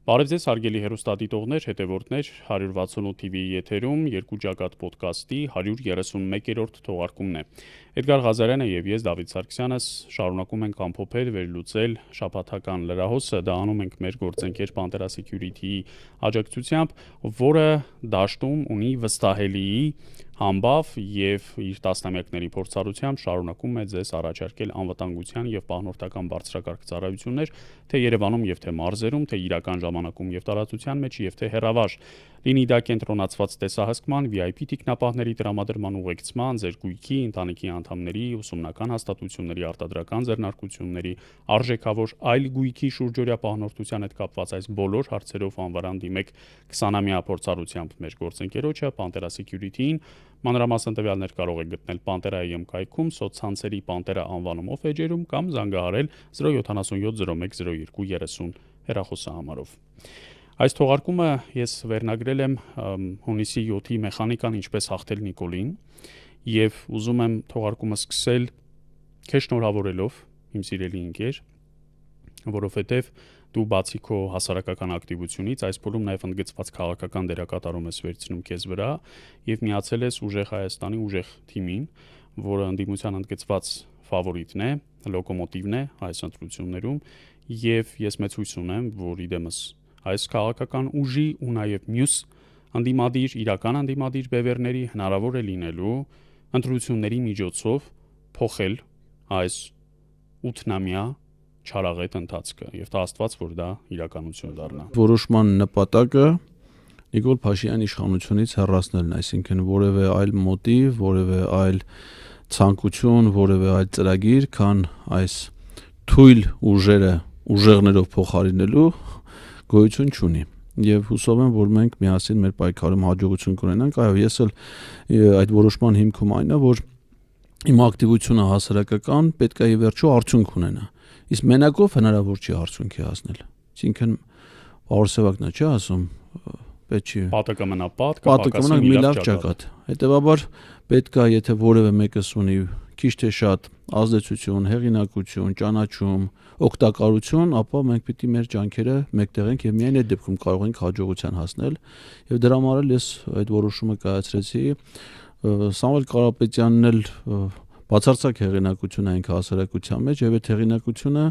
Բարև ձեզ հարգելի հեռուստադիտողներ, հետևորդներ 168 TV-ի եթերում երկու ջակատ ոդքասթի 131-րդ թողարկումն է։ Էդգար Ղազարյանը եւ ես Դավիթ Սարգսյանս շարունակում ենք ամփոփել վերլուծել շաբաթական լրահոսը, դա անում ենք մեր գործընկեր Pantera Security-ի աջակցությամբ, որը դաշտում ունի վստահելի համբավ եւ իր տասնամյակների փորձառությամբ շարունակում է ձեզ առաջարկել անվտանգության եւ պահնորդական բարձրակարգ ծառայություններ, թե Երևանում եւ թե մարզերում, թե իրական ժամանակում եւ տարածության մեջ եւ թե հեռավար։ Լինի դա կենտրոնացված տեսահսկման, VIP տիկնապահների տրամադրման ուղեկցման, ձեր գույքի, ընտանիքի անդամների, ուսումնական հաստատությունների, արտադրական ձեռնարկությունների, արժեքավոր այլ գույքի շուրջօրյա պահնորդության հետ կապված այս բոլոր հարցերով անվարան դիմեք 20-ամյա փորձառությամբ մեր գործընկերոջը Pantera Security-ին։ Մանրամասն տվյալներ կարող եք գտնել Pantera.am կայքում, սոցցանցերի Pantera անվանումով էջերում կամ զանգահարել 077 01 02 30 հեռախոսահամարով։ Այս թողարկումը ես վերնագրել եմ հունիսի 7-ի մեխանիկան ինչպես հաղթել Նիկոլին եւ ուզում եմ թողարկումը սկսել քեզ շնորհավորելով իմ սիրելի ընկեր, որովհետեւ դու բացի քո հասարակական ակտիվությունից այս փուլում նաև ընդգծված քաղաքական դերակատարում ես վերցնում քեզ վրա եւ միացել ես Ուժեղ Հայաստանի ուժեղ թիմին, որը ընդդիմության ընդգծված ֆավորիտն է, լոկոմոտիվն է այս ընտրություններում եւ ես մեծ հույս ունեմ, որ իդեմս այս քաղաքական ուժի ու նաև մյուս ընդդիմադիր, իրական ընդդիմադիր բևեռների հնարավոր է լինելու ընտրությունների միջոցով փոխել այս 8-ամյա չարաղետ ընթացքը եւ տա Աստված, որ դա իրականություն դառնա։ Որոշման նպատակը Նիկոլ Փաշինյանի իշխանությունից հեռացնելն, այսինքն որևէ այլ մոտիվ, որևէ այլ ցանկություն, որևէ այլ ծրագիր, քան այս թույլ ուժերով փոխարինելու գոյություն չունի։ Եվ հուսով եմ, որ մենք միասին մեր պայքարում հաջողություն կունենանք։ Այո, ես էլ այդ որոշման հիմքում այն է, որ իմ ակտիվությունը հասարակական պետք է ի վերջո արդյունք ունենա։ Իսկ մենակով հնարավոր չի արդյունքի հասնել։ Այսինքն Պարսեվակն է, չի ասում, պետք չի պատը մնա պատ, պատը մնա մի լավ ճակատ։ Հետևաբար պետք է, եթե որևէ մեկս ունի քիչ թե շատ ազդեցություն, հեղինակություն, ճանաչում, օգտակարություն, ապա մենք պիտի մեր ջանքերը մեկտեղենք եւ միայն այդ դեպքում կարող ենք հաջողության հասնել։ Եվ դրա համար էլ ես այդ որոշումը կայացրեցի։ Սամվել Կարապետյանն էլ բացարձակ հեղինակություն է ինքը հասարակության մեջ եւ այդ հեղինակությունը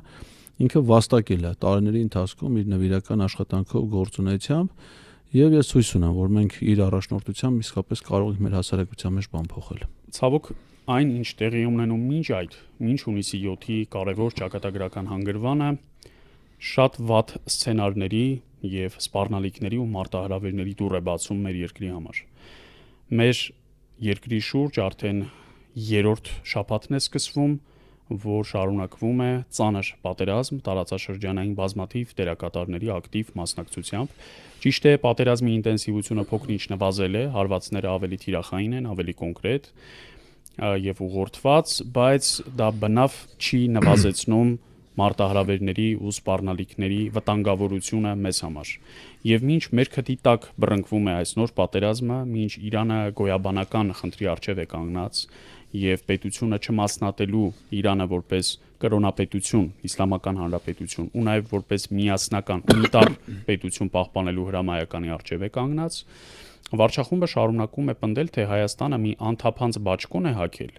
ինքը վաստակել է տարիների ընթացքում իր նվիրական աշխատանքով գործունեությամբ եւ ես հույս ունեմ, որ մենք իր առաջնորդությամբ իսկապես կարող ենք մեր հասարակության մեջ բան փոխել։ Ցավոք այն ինչ տեղի ունենում մինչ հունիսի 7-ի կարևոր ճակատագրական հանգրվանը շատ վատ սցենարների եւ սպառնալիքների ու մարտահրավերների դուռ է բացում մեր երկրի համար։ Մեր երկրի շուրջ արդեն երրորդ շաբաթն է սկսվում, որ շարունակվում է ծանր պատերազմ տարածաշրջանային բազմաթիվ դերակատարների ակտիվ մասնակցությամբ։ Ճիշտ է, պատերազմի ինտենսիվությունը փոքր-ինչ նվազել է, հարվածները ավելի թիրախային են, ավելի կոնկրետ եւ ուղղորդված, բայց դա բնավ չի նվազեցնում մարտահրավերների ու սպառնալիքների վտանգավորությունը մեզ համար։ Եվ մինչ մեր քթի տակ բռնկվում է այս նոր պատերազմը, մինչ Իրանը գոյաբանական խնդրի առջև է կանգնած եւ պետությունը չմասնատելու Իրանը որպես կրոնապետություն, իսլամական հանրապետություն ու նաեւ որպես միասնական ունիտար պետություն պահպանելու հրամայականի առջև է կանգնած, վարչախումբը շարունակում է պնդել, թե Հայաստանը մի անթափանց բաճկոն է հագել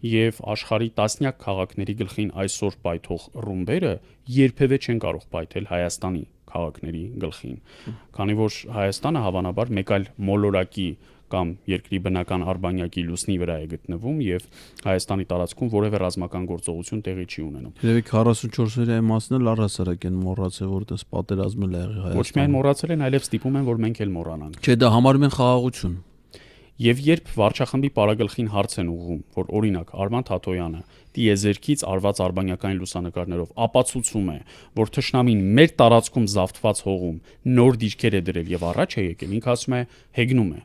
եւ աշխարհի տասնյակ քաղաքների գլխին այսօր պայթող ռումբերը երբևէ չեն կարող պայթել Հայաստանի քաղաքների գլխին, քանի որ Հայաստանը հավանաբար մեկ այլ մոլորակի կամ երկրի բնական արբանյակի լուսնի վրա է գտնվում եւ Հայաստանի տարածքում որևէ ռազմական գործողություն տեղի չի ունենում։ Երևի 44-րդ մասն էլ առհասարակ են մոռացել, որ դες պատերազմը եղել է Հայաստանում։ Ոչ միայն մոռացել են, այլև ստիպում են, որ մենք էլ մոռանանք։ Չէ, դա համարում են խաղաղություն։ Եվ երբ վարչախմբի պարագլխին հարց են ուղղում, որ օրինակ Արման Թաթոյանը տիեզերքից արված արբանյակային լուսանկարներով ապացուցում է, որ թշնամին մեր տարածքում զավթված հողում նոր դիրքեր է դրել եւ առաջ է եկել, ինքը ասում է հեգնում է։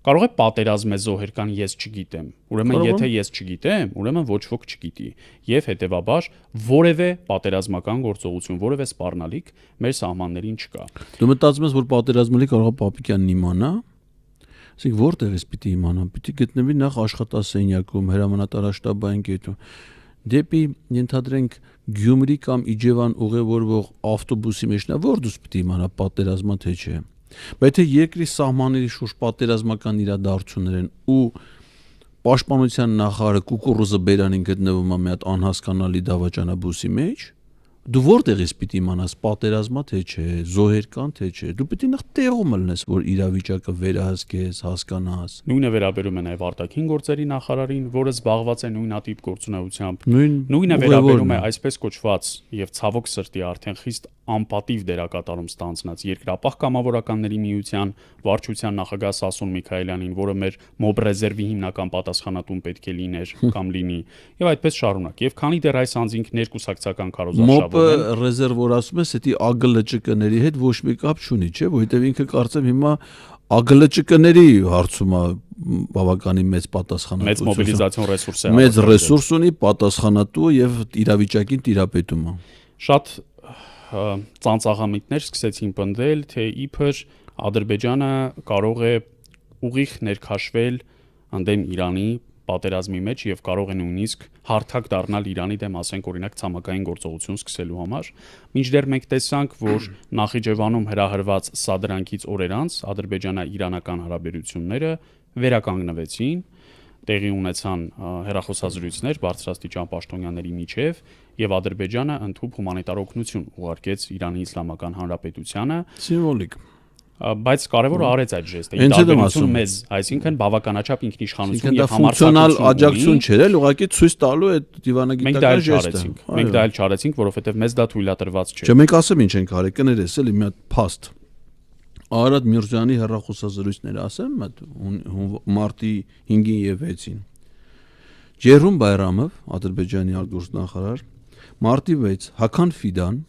Կարող է պատերազմ է զոհեր կան, ես չգիտեմ։ Ուրեմն եթե ես չգիտեմ, ուրեմն ոչ ոք չգիտի։ Եվ հետեւաբար որևէ պատերազմական գործողություն, որևէ սպառնալիք մեր սահմաններին չկա։ Դու մտածում ես, որ պատերազմը կարող է Պապիկյանն իմանա։ Այսինքն որտեղից պիտի իմանա։ Պիտի գտնվի նախ աշխատասենյակում, հրամանատարաշտաբային կետում։ դեպի ենթադրենք Գյումրի կամ Իջևան ուղևորվող ավտոբուսի մեջ նա որտուս պետք է իմանա պատերազմա թե չէ։ Բայց թե երկրի սահմանների շուրջ պատերազմական իրադարձություններ են ու պաշտպանության նախարարը կուկուռուզը բերանին գտնվում է մի հատ անհասկանալի դավաճանաբուսի մեջ, դու որտեղից պիտի իմանաս պատերազմա թե չէ, զոհեր կան թե չէ, դու պիտի նախ տեղում ելնես, որ իրավիճակը վերահսկես, հասկանաս։ Նույնը վերաբերում է նաև արտաքին գործերի նախարարին, որը զբաղված է նույնատիպ գործունեությամբ։ Նույնը Նույնը վերաբերում է այսպես կոչված եւ ցավոք սրտի արդեն խիստ անպատիվ դերակատարում ստանձնած Երկրապահ կամավորականների միության վարչության նախագահ Սասուն Միքայելյանին, որը մեր մոբ ռեզերվի հիմնական պատասխանատուն պետք է լիներ կամ լինի, եւ այդպես շարունակ։ Եվ քանի դեռ այս անձինք ներկուսակցական քարոզարշավով են, մոբ ռեզերվ որ ասում ես, դա ԱԳԼՃԿ-ների հետ ոչ մի կապ չունի, չէ՞, որովհետեւ ինքը կարծեմ հիմա ԱԳԼՃԿ-ների հարցում է բավականին մեծ պատասխանատվություն։ մեծ մոբիլիզացիոն ռեսուրս է։ Մեծ ռեսուրս ունի, պատասխանատու եւ իրավիճակին տիրապետում է։ Շատ ծանծաղամիտներ սկսեցին պնդել, թե իբր Ադրբեջանը կարող է ուղիղ ներքաշվել ընդդեմ Իրանի պատերազմի մեջ եւ կարող է նույնիսկ հարթակ դառնալ Իրանի դեմ, ասենք օրինակ ցամաքային գործողություն սկսելու համար, մինչդեռ մենք տեսանք, որ Նախիջևանում հրահրված սադրանքից օրեր անց ադրբեջանա-իրանական հարաբերությունները վերականգնվեցին, տեղի ունեցան հեռախոսազրույցներ բարձրաստիճան պաշտոնյաների միջև եւ Ադրբեջանը ընդհանուր հումանիտար օգնություն ուղարկեց Իրանի Իսլամական Հանրապետությանը, Սիմվոլիկ։ բայց կարևորը արեց այդ ժեստը։ Հենց այդ եմ ասում մեզ, այսինքն բավականաչափ ինքնիշխանություն եւ ֆունկցիոնալ աջակցություն չէր, էլ ուղղակի ցույց տալու այդ դիվանագիտական ժեստը։ Մենք դա էլ չարեցինք, որովհետեւ մեզ դա թույլատրված չէ։ Չէ, մենք ասեմ ինչ ենք արել, կներես էլի մի հատ փաստ։ Արադ Միրզյանի հեռախոսազրույցները ասեմ, մարտի 5-ին եւ 6-ին։ Ջերում Բայրամով, Ադրբեջանի արտգործնախարար, մարտի 6 Հական Ֆիդան,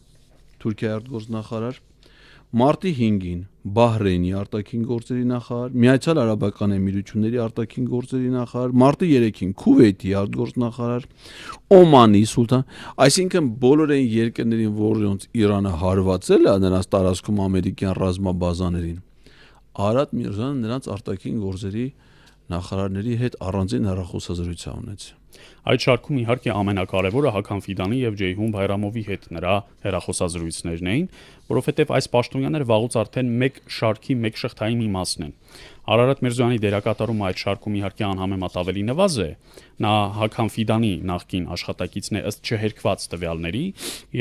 Թուրքիայի արտգործնախարար, մարտի 5-ին Բահրեյնի արտաքին գործերի նախարար, Միացյալ Արաբական Էմիրությունների արտաքին գործերի նախարար, մարտի 3-ին Քուվեյթի արտգործնախարար, Օմանի սուլտան, այսինքն բոլոր այն երկրներին, որոնց Իրանը հարվածել է նրանց տարածքում ամերիկյան ռազմաբազաներին, Արադ Միրզյանը նրանց արտաքին գործերի նախարարների հետ առանձին հեռախոսազրույց ունեց։ Այդ շարքում իհարկե ամենակարևորը Հական Ֆիդանի եւ Ջեյհուն Բայրամովի հետ նրա հեռախոսազրույցներն էին, որովհետեւ այս պաշտոնյաները վաղուց արդեն մեկ շարքի մեկ շղթայի մի մասն են։ Արարատ Միրզոյանի դերակատարումը այդ շարքում իհարկե անհամեմատ ավելի նվազ է։ Նա Հական Ֆիդանի նախկին աշխատակիցն է ըստ չհերկված տվյալների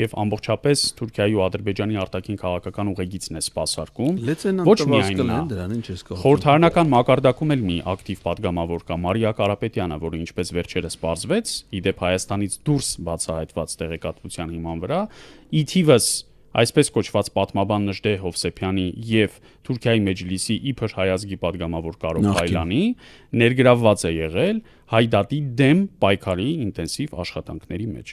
եւ ամբողջապես Թուրքիայի ու Ադրբեջանի արտաքին քաղաքական ուղեգիծն է սպասարկում։ Ոչ միայն դրան ինչ ես կարող։ Խորհրդարանական մակարդակում էլ մի ակտիվ падգամավոր կա Մարիա Կարապետյանը, որը ինչպես վերջերս պարզվեց, իդեպ Հայաստանից դուրս բացահայտված տեղեկատվության հիման վրա, ի թիվս այսպես կոչված պատմաբան Նժդեհ Հովսեփյանի եւ Թուրքիայի Մեջլիսի իբր հայազգի падգամավոր Կարո Փայլանի ներգրավված է եղել հայդատի դեմ պայքարի ինտենսիվ աշխատանքների մեջ։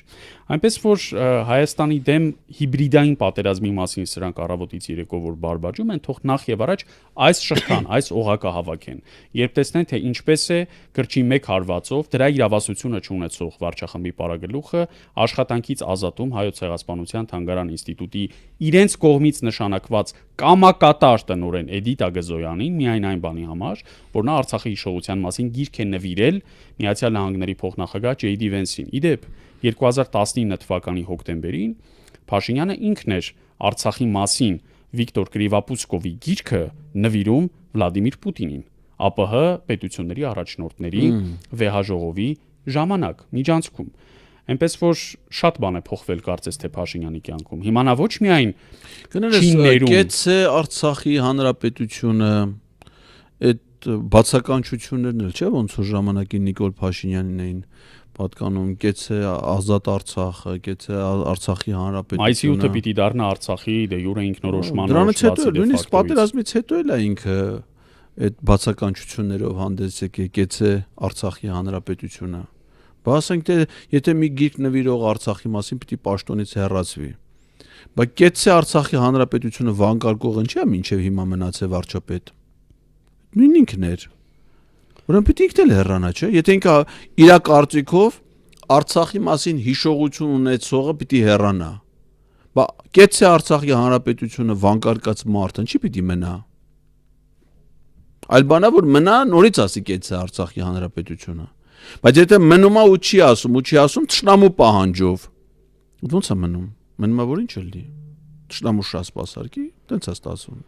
Այնպես որ Հայաստանի դեմ հիբրիդային պատերազմի մասին սրանք առավոտից երեկո որ բարբաջում են, թող նախ եւ առաջ այս շղթան, այս օղակը հավաքեն, երբ տեսնեն թե ինչպես է գրչի մեկ հարվածով դրա իրավասությունը չունեցող վարչախմբի պարագլուխը աշխատանքից ազատում Հայոց ցեղասպանության թանգարան ինստիտուտի իրենց կողմից նշանակված կամակատար տնօրեն Էդիթ Ագզոյանին միայն այն բանի համար, որ նա Արցախի հիշողության մասին գիրք է նվիրել Միացյալ Նահանգների փոխնախագահ Ջեյ Դի Վենսին։ Իդեպ 2019 թվականի հոկտեմբերին Փաշինյանը ինքն էր Արցախի մասին Վիկտոր Կրիվապուսկովի գիրքը նվիրում Վլադիմիր Պուտինին, ԱՊՀ պետությունների առաջնորդների վեհաժողովի ժամանակ միջանցքում։ Այնպես որ շատ բան է փոխվել կարծես թե Փաշինյանի կյանքում։ Հիմա նա ոչ միայն կեցե Արցախի հանրապետությունը այդ բացականչություններն էլ չէ ոնց որ ժամանակին Նիկոլ Փաշինյանին էին պատկանում, կեցե ազատ Արցախը, կեցե Արցախի հանրապետությունը։ Մայիսի 8-ը պիտի դառնա Արցախի դե յուրե ինքնորոշման դրանից հետո նույնիսկ պատերազմից հետո էլ է ինքը այդ բացականչություններով հանդես եկել, կեցե Արցախի հանրապետությունը։ Բա ասենք թե եթե մի գիրք նվիրող Արցախի մասին պիտի պաշտոնից հեռացվի։ Բայց կեցե Արցախի հանրապետությունը վանկարկողն չէ՞ մինչև հիմա մնացել վարչապետ։ Նույն ինքն էր։ Ուրեմն պիտի ինքն էլ հեռանա, չէ՞։ Եթե ինքը իր կարծիքով Արցախի մասին հիշողություն ունեցողը պիտի հեռանա։ Բա կեցե Արցախի հանրապետությունը վանկարկած մարդը ինչի պիտի մնա։ Այլ բանա որ մնա նորից ասի կեցե Արցախի հանրապետությունը։ Բայց եթե մնում է ու չի ասում ճշնամու պահանջով, ո՞նց է մնում։ Մնում է որ ինչ լինի։ Ճշնամու շա սպասարկի, տենց է ստացվում։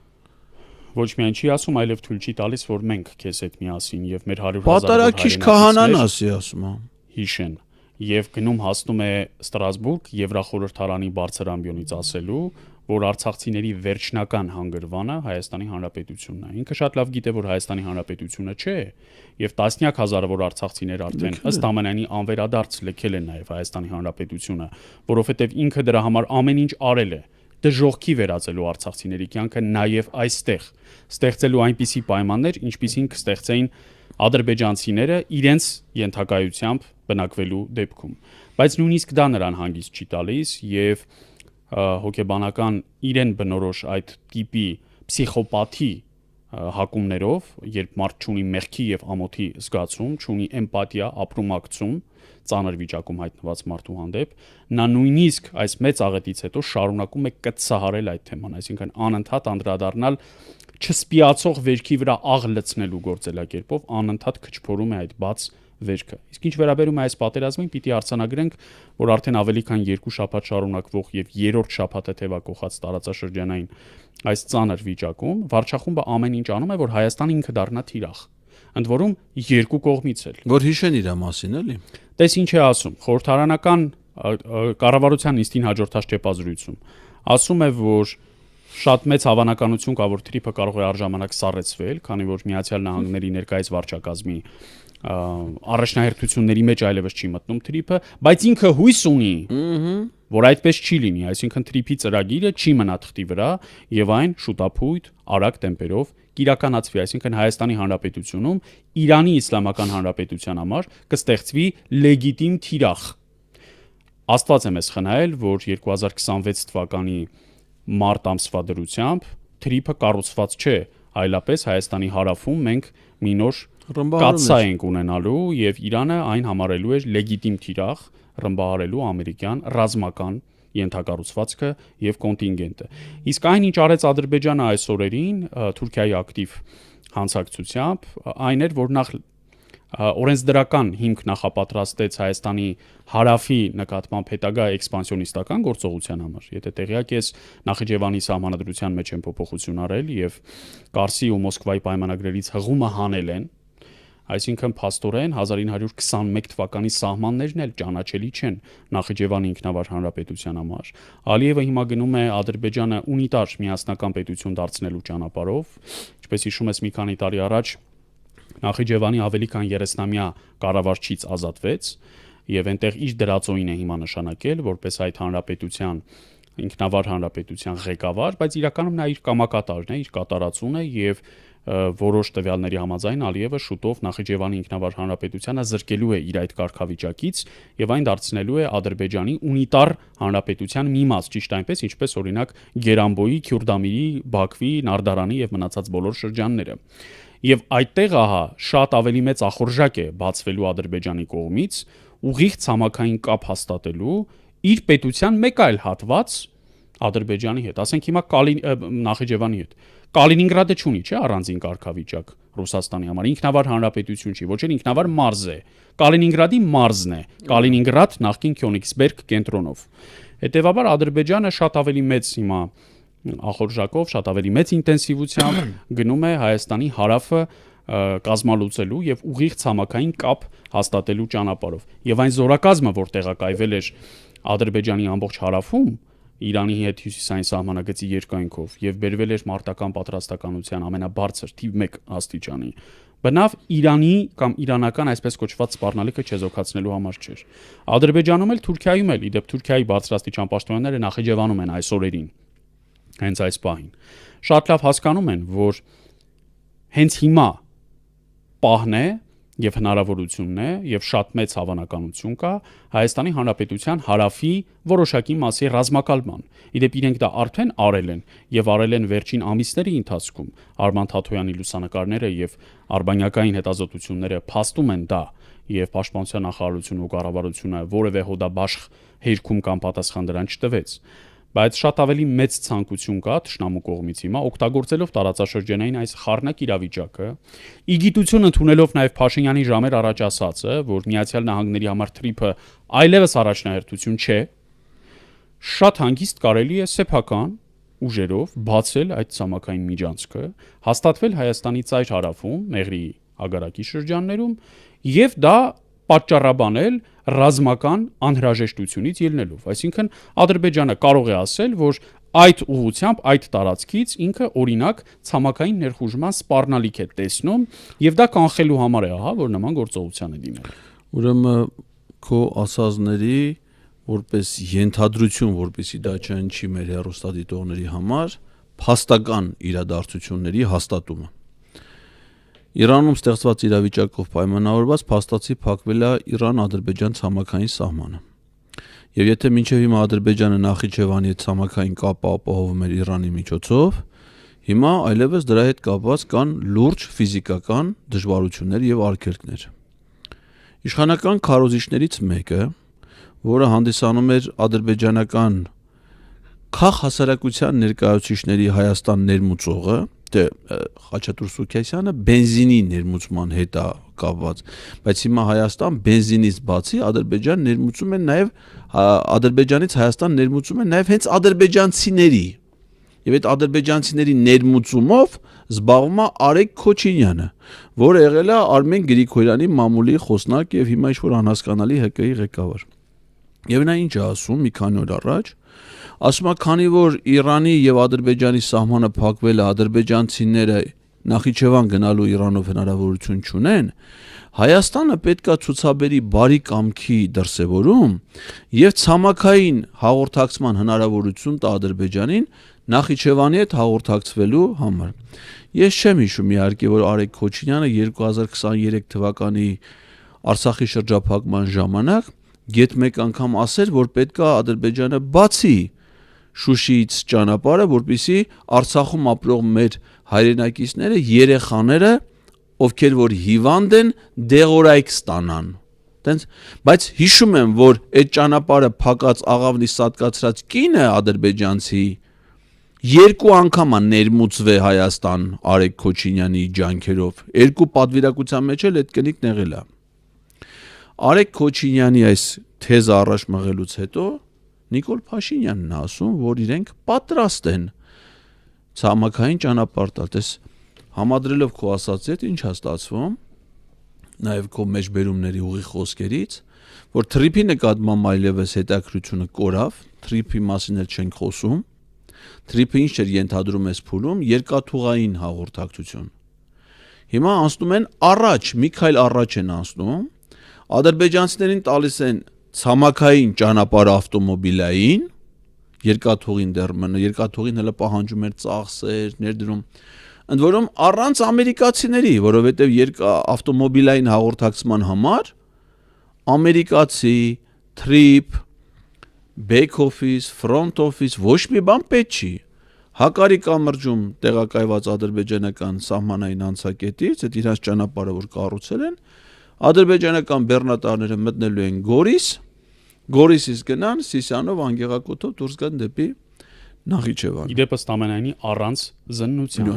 Ոչ միայն չի ասում, այլև թույլ չի տալիս, որ մենք քեզ հետ միասին եւ մեր 100,000 Պատարագիչ քահանան ասի ասում է։ Հիշեն եւ գնում հասնում է Ստրասբուրգ Եվրախորհրդարանի բարձր ամբիոնից ասելու, որ արցախցիների վերջնական հանգրվանը Հայաստանի Հանրապետությունն է։ Ինքը շատ լավ գիտե, որ Հայաստանի Հանրապետությունը չէ եւ տասնյակ հազարավոր արցախցիներ արդեն ըստ ամենայնի անվերադարձ լքել են նաեւ Հայաստանի Հանրապետությունը, որովհետեւ ինքը դրա համար ամեն ինչ արել է դժողքի վերածելու արցախցիների կյանքը նաև այստեղ ստեղծելու այնպիսի պայմաններ, ինչպիսին կստեղծեին ադրբեջանցիները իրենց ենթակայությամբ բնակվելու դեպքում։ Բայց նույնիսկ դա նրան հանգիստ չի տալիս եւ հոգեբանական իրեն բնորոշ այդ տիպի պսիխոպաթի հակումներով, երբ մարդ ունի մեղքի եւ ամոթի զգացում, ունի էմպաթիա, ապրումակցում, ծանր վիճակում հայտնված մարդու հանդեպ, նա նույնիսկ այս մեծ աղետից հետո շարունակում է կծահարել այդ թեման, այսինքն անընդհատ անդրադառնալ չսպիացող վերքի վրա աղ լցնելու գործելակերպով անընդհատ քչփորում է այդ բաց վերքը։ Իսկ ինչ վերաբերում է այս պատերազմին, պիտի արձանագրենք, որ արդեն ավելի քան 2 շաբաթ շարունակվող եւ 3-րդ շաբաթը թեվակողած տարածաշրջանային այս ծանր վիճակում վարչախումբը ամեն ինչ անում է, որ Հայաստանը ինքը դառնա թիրախ։ Ընդ որում երկու կողմից էլ։ Որ հիշեն իր մասին, էլի։ Տես ինչ է ասում, խորհրդարանական կառավարության նիստին հաջորդած ճեպազրույցում ասում է, որ շատ մեծ հավանականություն կա, որ թրիփը կարող է առժամանակ սառեցվել, քանի որ Միացյալ Նահանգների ներկայիս վարչակազմի առաջնահերթությունների մեջ այլևս չի մտնում թրիփը, բայց ինքը հույս ունի, որ այդպես չի լինի, այսինքն թրիփի ծրագիրը չի մնա թղթի վրա եւ այն շուտափույթ, արագ տեմպերով կիրականացվի, այսինքն Հայաստանի Հանրապետությունում Իրանի Իսլամական Հանրապետության համար կստեղծվի լեգիտիմ թիրախ։ Աստված է մեզ խնայել, որ 2026 թվականի մարտ ամսվա դրությամբ թրիփը կառուցված չէ, այլապես Հայաստանի հարավում մենք մի նոր կացա ենք ունենալու եւ Իրանը այն համարելու էր լեգիտիմ թիրախ ռմբահարելու ամերիկյան ռազմական ենթակառուցվածքը եւ կոնտինգենտը։ Իսկ այն ինչ արեց Ադրբեջանը այս օրերին Թուրքիայի ակտիվ հանցակցությամբ, այն էր, որ նախ օրենսդրական հիմք նախապատրաստեց Հայաստանի հարավի նկատմամբ հետագա էքսպանսիոնիստական գործողության համար։ Եթե տեղյակ ես, Նախիջևանի սահմանադրության մեջ են փոփոխություն արել եւ Կարսի ու Մոսկվայի պայմանագրերից հղումը հանել են, այսինքն փաստորեն 1921 թվականի սահմաններն էլ ճանաչելի չեն Նախիջևանի ինքնավար հանրապետության համար։ Ալիևը հիմա գնում է Ադրբեջանը ունիտար միասնական պետություն դարձնելու ճանապարհով, ինչպես հիշում ես մի քանի տարի առաջ Նախիջևանի ավելի քան 30-ամյա կառավարչից ազատվեց եւ այնտեղ իր դրածոին է հիմա նշանակել որպես այդ հանրապետության ինքնավար հանրապետության ղեկավար, բայց իրականում նա իր կամակատարն է, իր կատարածուն է եւ որոշ տվյալների համաձայն Ալիևը շուտով Նախիջևանի ինքնավար հանրապետությանը զրկելու է իր այդ կարգավիճակից եւ այն դարձնելու է Ադրբեջանի ունիտար հանրապետության մի մաս, ճիշտ այնպես, ինչպես օրինակ Գերանբոյի, Քյուրդամիրի, Բաքվի, Նարդարանի եւ մնացած բոլոր շրջանները։ Եվ այդտեղ ահա շատ ավելի մեծ ախորժակ է բացվելու Ադրբեջանի կողմից ուղիղ ցամաքային կապ հաստատելու իր պետության մեկ այլ հատված Ադրբեջանի հետ, ասենք հիմա Նախիջևանի հետ։ Կալինինգրադը չունի, չէ՞, առանձին կարգավիճակ Ռուսաստանի համար, ինքնավար հանրապետություն չի, ոչ էլ ինքնավար մարզ է։ Կալինինգրադի մարզն է, Կալինինգրադ նախկին Քյոնիգսբերգ կենտրոնով։ Հետևաբար Ադրբեջանը շատ ավելի մեծ հիմա ախորժակով, շատ ավելի մեծ ինտենսիվությամբ գնում է Հայաստանի հարավը կազմալուծելու եւ ուղիղ ցամաքային կապ հաստատելու ճանապարհով։ Եվ այն զորակազմը, որ տեղակայվել էր Ադրբեջանի ամբողջ հարավում, Իրանի հետ հյուսիսային սահմանագծի երկայնքով եւ բերվել էր մարտական պատրաստականության ամենաբարձր թիվ 1 աստիճանի, բնավ Իրանի կամ իրանական այսպես կոչված սպառնալիքը չեզոքացնելու համար չէր։ Ադրբեջանում էլ Թուրքիայում էլ, իդեպ Թուրքիայի բարձրաստիճան պաշտոնյաները Նախիջևանում են այս օրերին, հենց այս պահին։ Շատ լավ հասկանում են, որ հենց հիմա պահն է եւ հնարավորությունն է եւ շատ մեծ հավանականություն կա Հայաստանի Հանրապետության հարավի որոշակի մասի ռազմակալման։ Իդեպ իրենք դա արդեն արել են եւ արել են վերջին ամիսների ընթացքում։ Արման Թաթոյանի լուսանկարները եւ արբանյակային հետազոտությունները փաստում են դա եւ Պաշտպանության նախարարությունը ու կառավարությունը որևէ հոդաբաշխ հերքում կամ պատասխան դրան չտվեց։ բայց շատ ավելի մեծ ցանկություն կա թշնամու կողմից հիմա օգտագործելով տարածաշրջանային այս խառնակ իրավիճակը, ի գիտություն ընդունելով նաև Փաշինյանի ժամեր առաջ ասածը, որ Միացյալ Նահանգների համար թրիփը այլևս առաջնահերթություն չէ, շատ հանգիստ կարելի է սեփական ուժերով բացել այդ ցամաքային միջանցքը, հաստատվել Հայաստանի ծայր հարավում, Մեղրի ագարակի շրջաններում եւ դա պատճառաբանել ռազմական անհրաժեշտությունից ելնելով, այսինքն Ադրբեջանը կարող է ասել, որ այդ ուղղությամբ այդ տարածքից ինքը օրինակ ցամաքային ներխուժման սպառնալիք է տեսնում եւ դա կանխելու համար է, որ նման գործողության է դիմել։ Ուրեմն քո ասածների որպես ենթադրություն, որպեսզի դա չընչի մեր հեռուստադիտողների համար, փաստական իրադարձությունների հաստատումը։ Իրանում ստեղծված իրավիճակով պայմանավորված փաստացի փակվել է Իրան-Ադրբեջան ցամաքային սահմանը։ Եվ եթե մինչև հիմա Ադրբեջանը Նախիջևանի հետ ցամաքային կապ ապահովում էր Իրանի միջոցով, հիմա այլևս դրա հետ կապված կան լուրջ ֆիզիկական դժվարություններ եւ արգելքներ։ Իշխանական քարոզիչներից մեկը, որը հանդիսանում էր ադրբեջանական քաղաքասարակության ներկայացուցիչների Հայաստան ներմուծողը, Խաչատուր Սուքիասյանը բենզինի ներմուծման հետ է կապված, բայց հիմա Հայաստան բենզինից բացի Ադրբեջան ներմուծում է նաև Ադրբեջանից Հայաստան ներմուծում է նաև հենց ադրբեջանցիների։ Եվ այդ ադրբեջանցիների ներմուծումով զբաղվում է Արեգ Քոչինյանը, որը եղել է Արմեն Գրիգորյանի մամուլի խոսնակ եւ հիմա ինչ-որ անհասկանալի ՀԿ-ի ղեկավար։ Եվ նա ինչ է ասում մի քանի օր առաջ, ասում է, քանի որ Իրանի եւ Ադրբեջանի սահմանը փակվել է, ադրբեջանցիները Նախիջևան գնալու Իրանով հնարավորություն չունեն, Հայաստանը պետքա ցուցաբերի բարի կամքի դրսևորում եւ ցամաքային հաղորդակցման հնարավորություն տա Ադրբեջանին Նախիջևանի հետ հաղորդակցվելու համար։ Ես չեմ հիշում իհարկե, որ Արեգ Քոչինյանը 2023 թվականի Արցախի շրջափակման ժամանակ գեթ մեկ անգամ ասեր, որ պետքա Ադրբեջանը բացի Շուշիից ճանապարհը, որպեսզի Արցախում ապրող մեր հայրենակիցները, երեխաները, ովքեր որ հիվանդ են, դեղորայք ստանան։ Բայց հիշում եմ, որ այդ ճանապարհը փակած աղավնի սատկացրած կինը ադրբեջանցի երկու անգամ է ներմուծվել Հայաստան Արեգ Քոչինյանի ջանքերով։ Երկու պատվիրակության մեջ էլ այդ կնիկն եղել է։ Արեգ Քոչինյանի այս թեզը առաջ մղելուց հետո Նիկոլ Փաշինյանն է ասում, որ իրենք պատրաստ են ցամաքային ճանապարհ տալ։ Համադրելով քո ասածի հետ ինչ է ստացվում, նաև քո մեջբերումների ուղիղ խոսքերից, որ թրիփի նկատմամբ այլևս հետաքրությունը կորավ, թրիփի մասին էլ չենք խոսում, թրիփը ինչ էր ենթադրում էս փուլում, երկաթուղային հաղորդակցություն։ Հիմա անցնում են առաջ, մի քայլ առաջ են անցնում, ադրբեջանցիներին տալիս են ցամաքային ճանապարհ ավտոմոբիլային, երկաթուղին հələ պահանջում էր ծախսեր, ներդրում, ընդ որում առանց ամերիկացիների, որովհետև ավտոմոբիլային հաղորդակցման համար ամերիկացի, թրիփ, back office, front office ոչ մի բան պետք չի։ Հակարի կամրջում տեղակայված ադրբեջանական սահմանային անցակետից, այդ իրաց ճանապարհը որ կառուցել են, ադրբեջանական բեռնատարները մտնելու են Գորիս, Գորիսից գնան Սիսիանով անգեղակոթով դուրս գան դեպի Նախիջևան։ Իդեպս ամենայնի առանց զննության,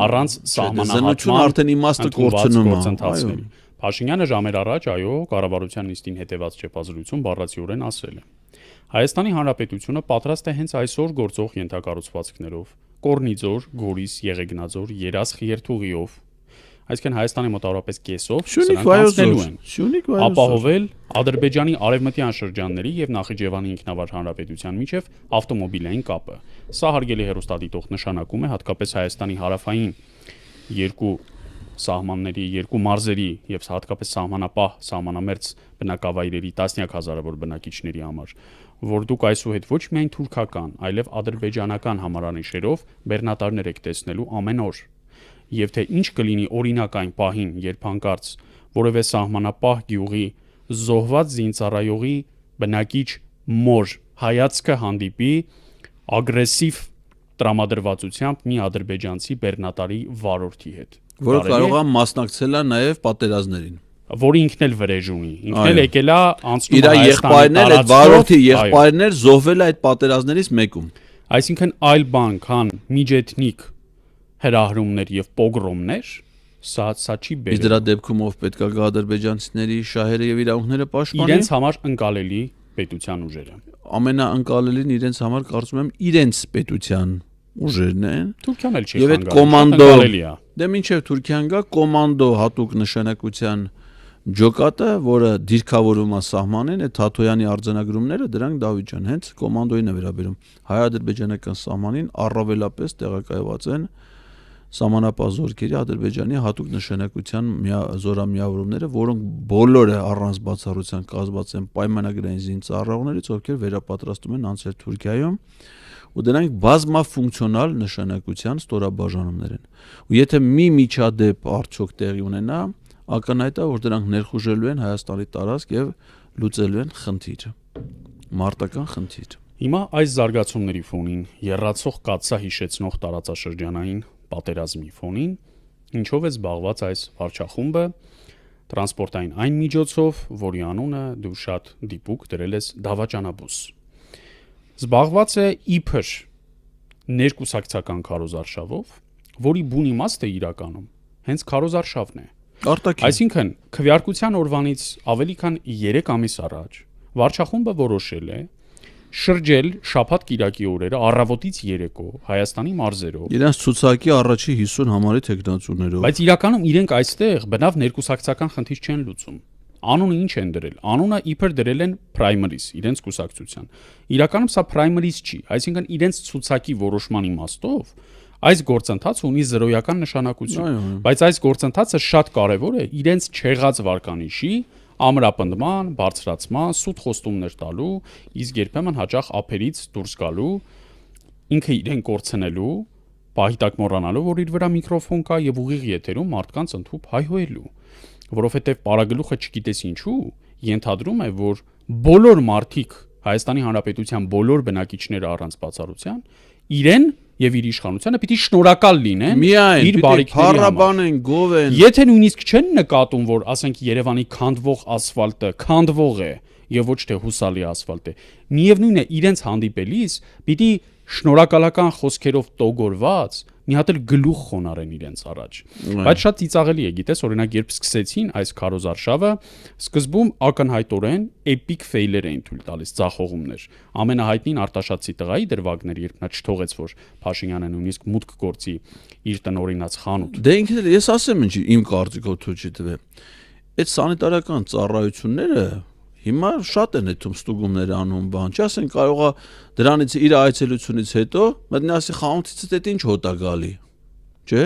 առանց սահմանահատման արդեն իմաստը կորցնում է։ Փաշինյանը ժամեր առաջ, այո, կառավարության նիստին հետևած չեպազրույցում բառացիորեն ասել է. Հայաստանի Հանրապետությունը պատրաստ է հենց այսօր գործող ենթակառուցվածքներով, Կորնիձոր, Գորիս, Եղեգնաձոր, Երասխ երթուղիով, այսինքն Հայաստանի մոտավորապես կեսով սրանք անցնելու են, ապահովել Ադրբեջանի արևմտյան շրջանների եւ Նախիջևանի ինքնավար հանրապետության միջև ավտոմոբիլային կապը։ Սա հարգելի հեռուստադիտող նշանակում է հատկապես Հայաստանի հարավային երկու սահմանների, երկու մարզերի եւ հատկապես սահմանապահ, սահմանամերձ բնակավայրերի տասնյակ հազարավոր բնակիչների համար, որ դուք այսուհետ ոչ միայն թուրքական, այլև ադրբեջանական համարանիշերով բեռնատարներ եք տեսնելու ամեն օր։ Եվ թե ինչ կլինի օրինակ այն պահին, երբ հանկարծ որևէ սահմանապահ գյուղի զոհված զինծառայողի բնակիչ մոր հայացքը հանդիպի ագրեսիվ տրամադրվածությամբ մի ադրբեջանցի բեռնատարի վարորդի հետ, որը կարող է մասնակցել է նաև պատերազմներին, որը ինքն էլ վրեժ ունի, ինքն էլ եկել է անցնում իր եղբայրներ, այդ վարորդի եղբայրներ զոհվել է այդ պատերազմներից մեկում։ Այսինքն այլ բան, քան միջեթնիկ հրահրումներ եւ պոգրոմներ, սա չի բերել։ Իսկ դրա դեպքում ով պետք է գա ադրբեջանցիների շահերը եւ իրավունքները պաշտպանի։ Իրենց համար ընկալելի պետության ուժերը։ Ամենաընկալելին իրենց համար կարծում եմ իրենց պետության ուժերն են։ Թուրքիան էլ չի Եվ այդ խանգարում, ընկալելի է։ դե մինչև Թուրքիան գա կոմանդո հատուկ նշանակության ջոկատը, որը դիրքավորում է սահմանին, այդ Թաթոյանի արձանագրումները դրանք Դավիթ ջան հենց կոմանդոին է վերաբերում։ Հայ-ադրբեջանական սահմանին առավելապես տեղակայված են սահմանապահ զորքերի Ադրբեջանի հատուկ նշանակության զորամիավորումները, որոնք բոլորը առանց բացառության կազմված են պայմանագրային զինծառայողներից, ովքեր վերապատրաստում են անցել Թուրքիայում, ու դրանք բազմաֆունկցիոնալ նշանակության ստորաբաժանումներ են։ Ու եթե մի միջադեպ արդյոք տեղի ունենա, ակնհայտ է, որ դրանք ներխուժելու են Հայաստանի տարածք եւ լուծելու են խնդիրը, մարտական խնդիր։ Հիմա այս զարգացումների ֆոնին, եռացող կաթսա հիշեցնող տարածաշրջանային պատերազմի ֆոնին, ինչով է զբաղված այս վարչախումբը, տրանսպորտային այն միջոցով, որի անունը դու շատ դիպուկ դրել ես դավաճանաբուս։ Զբաղված է իբր ներկուսակցական քարոզարշավով, որի բուն իմաստը իրականում հենց քարոզարշավն է։ Այսինքն, քվեարկության օրվանից ավելի քան 3 ամիս առաջ վարչախումբը որոշել է շրջել շաբաթ-կիրակի օրերը առավոտից երեկո Հայաստանի մարզերով։ Իրենց ցուցակի առաջի 50 համարի տեխնացուներով։ Բայց իրականում իրենք այստեղ բնավ ներկուսակցական խնդիր չեն լուծում։ Անունը ինչ են դրել։ Անունը իբր դրել են primaries, իրենց կուսակցության։ Իրականում սա primaries չի, այսինքն իրենց ցուցակի որոշման իմաստով այս գործընթացը ունի զրոյական նշանակություն, բայց այս գործընթացը շատ կարևոր է իրենց չեղած վարկանիշի ամրապնդման, բարձրացման, սուտ խոստումներ տալու, իսկ երբեմն հաճախ ափերից դուրս գալու, ինքը իրեն կորցնելու, պահի տակ մոռանալու, որ իր վրա միկրոֆոն կա եւ ուղիղ եթերում մարդկանց ընդհուպ հայհոյելու, որովհետեւ պարագլուխը չգիտես ինչու, ենթադրում է, որ բոլոր մարդիկ Հայաստանի Հանրապետության բոլոր բնակիչները առանց բացառության իրեն եւ իր իշխանությանը պիտի շնորհակալ լինեն իր բարիքների համար։ Գով են։ Եթե նույնիսկ չեն նկատում, որ ասենք Երևանի քանդվող ասֆալտը քանդվող է եւ ոչ թե հուսալի ասֆալտ է, միևնույն է իրենց հանդիպելիս պիտի շնորհակալական խոսքերով տոգորված մի հատ էլ գլուխ խոնարեն իրենց առաջ։ Բայց շատ ծիծաղելի է, գիտես, օրինակ երբ սկսեցին այս քարոզարշավը, սկզբում ակնհայտորեն էպիկ ֆեյլեր էին թույլ տալիս, ձախողումներ։ Ամենահայտնին Արտաշատցի տղայի դրվագներ, երբ նա չթողեց, որ Փաշինյանը նույնիսկ մուտք գործի իր տնօրինած խանութ։ Դե ինքն էլ ես ասեմ ինչ իմ կարծիքով թույլ չի տվել։ Այդ սանիտարական ծառայությունները հիմա շատ են այդում ստուգումներ անում, բան, չասեն կարողա դրանից իր այցելությունից հետո մտնի ասի խանութից դա ինչ հոտ է գալի, չէ՞։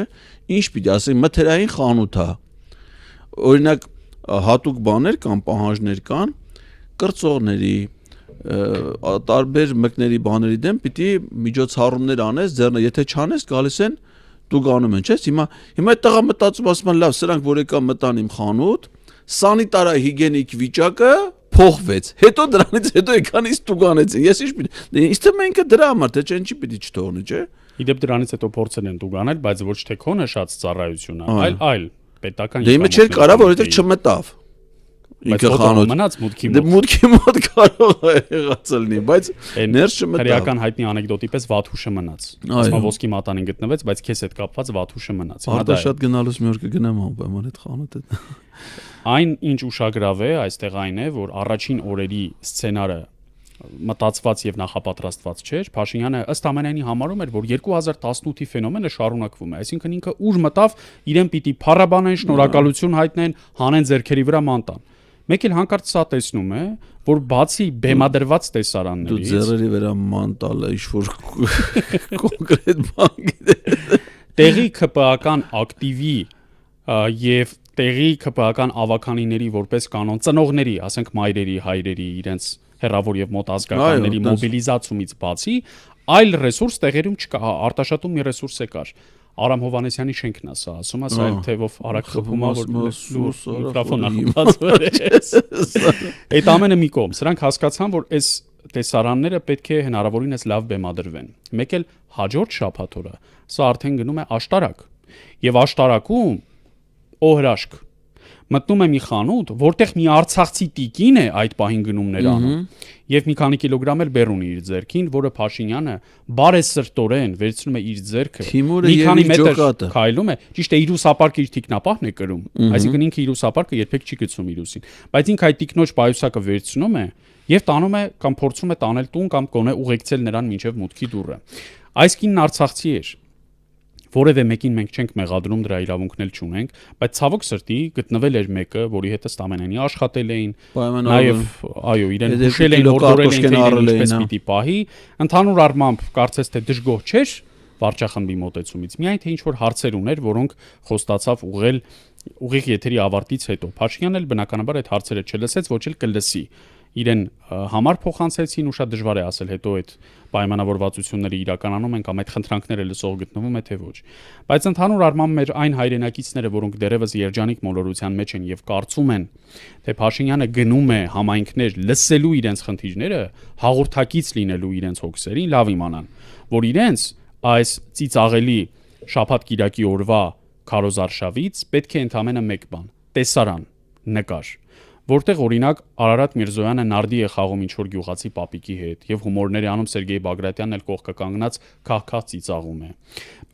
Ինչ պիտի ասեն, մթերային խանութ է։ Օրինակ հատուկ բաներ կան, պահանջներ կան, կրծողների, տարբեր մկների բաների դեմ պիտի միջոցառումներ անես, ձեռնը եթե չանես գալիս են տուգանում են, չէ՞։ Հիմա այդ տղա մտածում ասում են լավ, սրանք որ եկան մտան իմ խանութ, սանիտարահիգիենիկ վիճակը փոխվեց։ Հետո դրանից հետո եկան իսկ տուգանեցին։ Ես ինչ պիտի։ Դե ինձ թվում է ինքը դրա համար թե չեն չի պիտի չթողնի, չէ՞։ Իդեպ դրանից հետո փորձել են տուգանել, բայց ոչ թե քոնը շատ ծառայությունը, այլ պետական։ Դե իմը չէր կարա, որովհետև չմտավ։ Ինքը խանութ մնաց մուտքի մոտ։ Դե մուտքի մոտ կարող է եղած լինի, բայց ներս չմտավ։ Հրեական հայտնի անեկդոտի պես Վաթուշը մնաց։ Ասма ոսկի մատանին գտնվեց, բայց քեզ հետ կապված Վաթուշը մնաց։ Արտաշատ գնալուց մի օր կգնամ անպայման այդ խանութը։ Այն ինչ ուշագրավ է այստեղ այն է, որ առաջին օրերի սցենարը մտածված եւ նախապատրաստված չէր։ Փաշինյանը ըստ ամենայնի համարում էր, որ 2018-ի ֆենոմենը շարունակվում է, այսինքն ինքը ուր մտավ, իրեն պիտի փառաբանեն, շնորհակալություն հայտնեն, հանեն ձեռքերի վրա մանտան։ Մեկ էլ հանկարծ սա տեսնում է, որ բացի բեմադրված տեսարաններից դու ձեռերի վրա մանտալը ինչ որ կոնկրետ բան գիտես։ Տեղի ԿՊԱ-ական ակտիվի եւ տեղի ԿՊԱ-ական ավականիների որպես կանոն ծնողների, ասենք մայրերի, հայրերի, իրենց հերավոր եւ մոտ ազգականների մոբիլիզացումից բացի այլ ռեսուրս տեղերում չկա, Արտաշատում մի ռեսուրս է կար։ Արամ Հովանեսյանի շենքն է սա, ասում է, սա թեվով արագ խփում է, որ միկրոֆոնը խփած է։ Այդ ամենը մի կողմ, սրանք հասկացան, որ այս տեսարանները պետք է հնարավորինս լավ բեմադրվեն։ Մեկ էլ հաջորդ շաբաթ օրը սա արդեն գնում է աշտարակ։ Եվ աշտարակում օհրաշք։ մտնում է մի խանութ, որտեղ մի արցախցի տիկին է այդ պահին գնումներ անում, եւ մի քանի կիլոգրամ էլ բեռ ունի իր ձեռքին, որը Փաշինյանը բարեսրտորեն վերցնում է իր ձեռքը, մի քանի մետր քայլում է, ճիշտ է, իր ուսապարկը իր թիկնապահն է կրում, այսինքն ինքը իր ուսապարկը երբեք չի գցում իր ուսին, բայց ինքը այդ տիկնոջ պայուսակը վերցնում է եւ տանում է կամ փորձում է տանել տուն կամ գոնե ուղեկցել նրան մինչեւ մուտքի դուռը։ Այս կինն արցախցի էր, որևէ մեկին մենք չենք մեղադրում, դրա իրավունքն էլ չունենք, բայց ցավոք սրտի գտնվել էր մեկը, որի հետ ըստ ամենայնի աշխատել էին, նաեւ այո, իրեն հուշել էին, հորդորել էին, թե ինչպես պիտի պահի, ընդհանուր առմամբ կարծես թե դժգոհ չէր վարչախմբի մոտեցումից, միայն թե ինչ որ հարցեր ուներ, որոնք խոստացավ ուղղել ուղիղ եթերի ավարտից հետո։ Փաշինյանն էլ բնականաբար այդ հարցերը չլսեց, ոչ էլ կլսի։ Իրեն համար փոխանցեցին ու շատ դժվար է ասել հետո այդ պայմանավորվածությունները իրականանում են կամ այդ խնդրանքները լսող գտնվում է թե ոչ։ Բայց ընդհանուր առմամբ մեր այն հայրենակիցները, որոնք դեռևս երջանիկ մոլորության մեջ են եւ կարծում են, թե Փաշինյանը գնում է համայնքներ լսելու իրենց խնդիրները, հաղորդակից լինելու իրենց հոգսերին, լավ իմանան, որ իրենց այս ծիծաղելի շաբաթ-կիրակի օրվա քարոզարշավից պետք է ընդամենը մեկ բան՝ տեսարան, նկար, որտեղ օրինակ Արարատ Միրզոյանը նարդի է խաղում ինչ-որ գյուղացի պապիկի հետ եւ հումորներ է անում Սերգեյ Բագրատյանն էլ կողքը կանգնած քահ-քահ ծիծաղում է։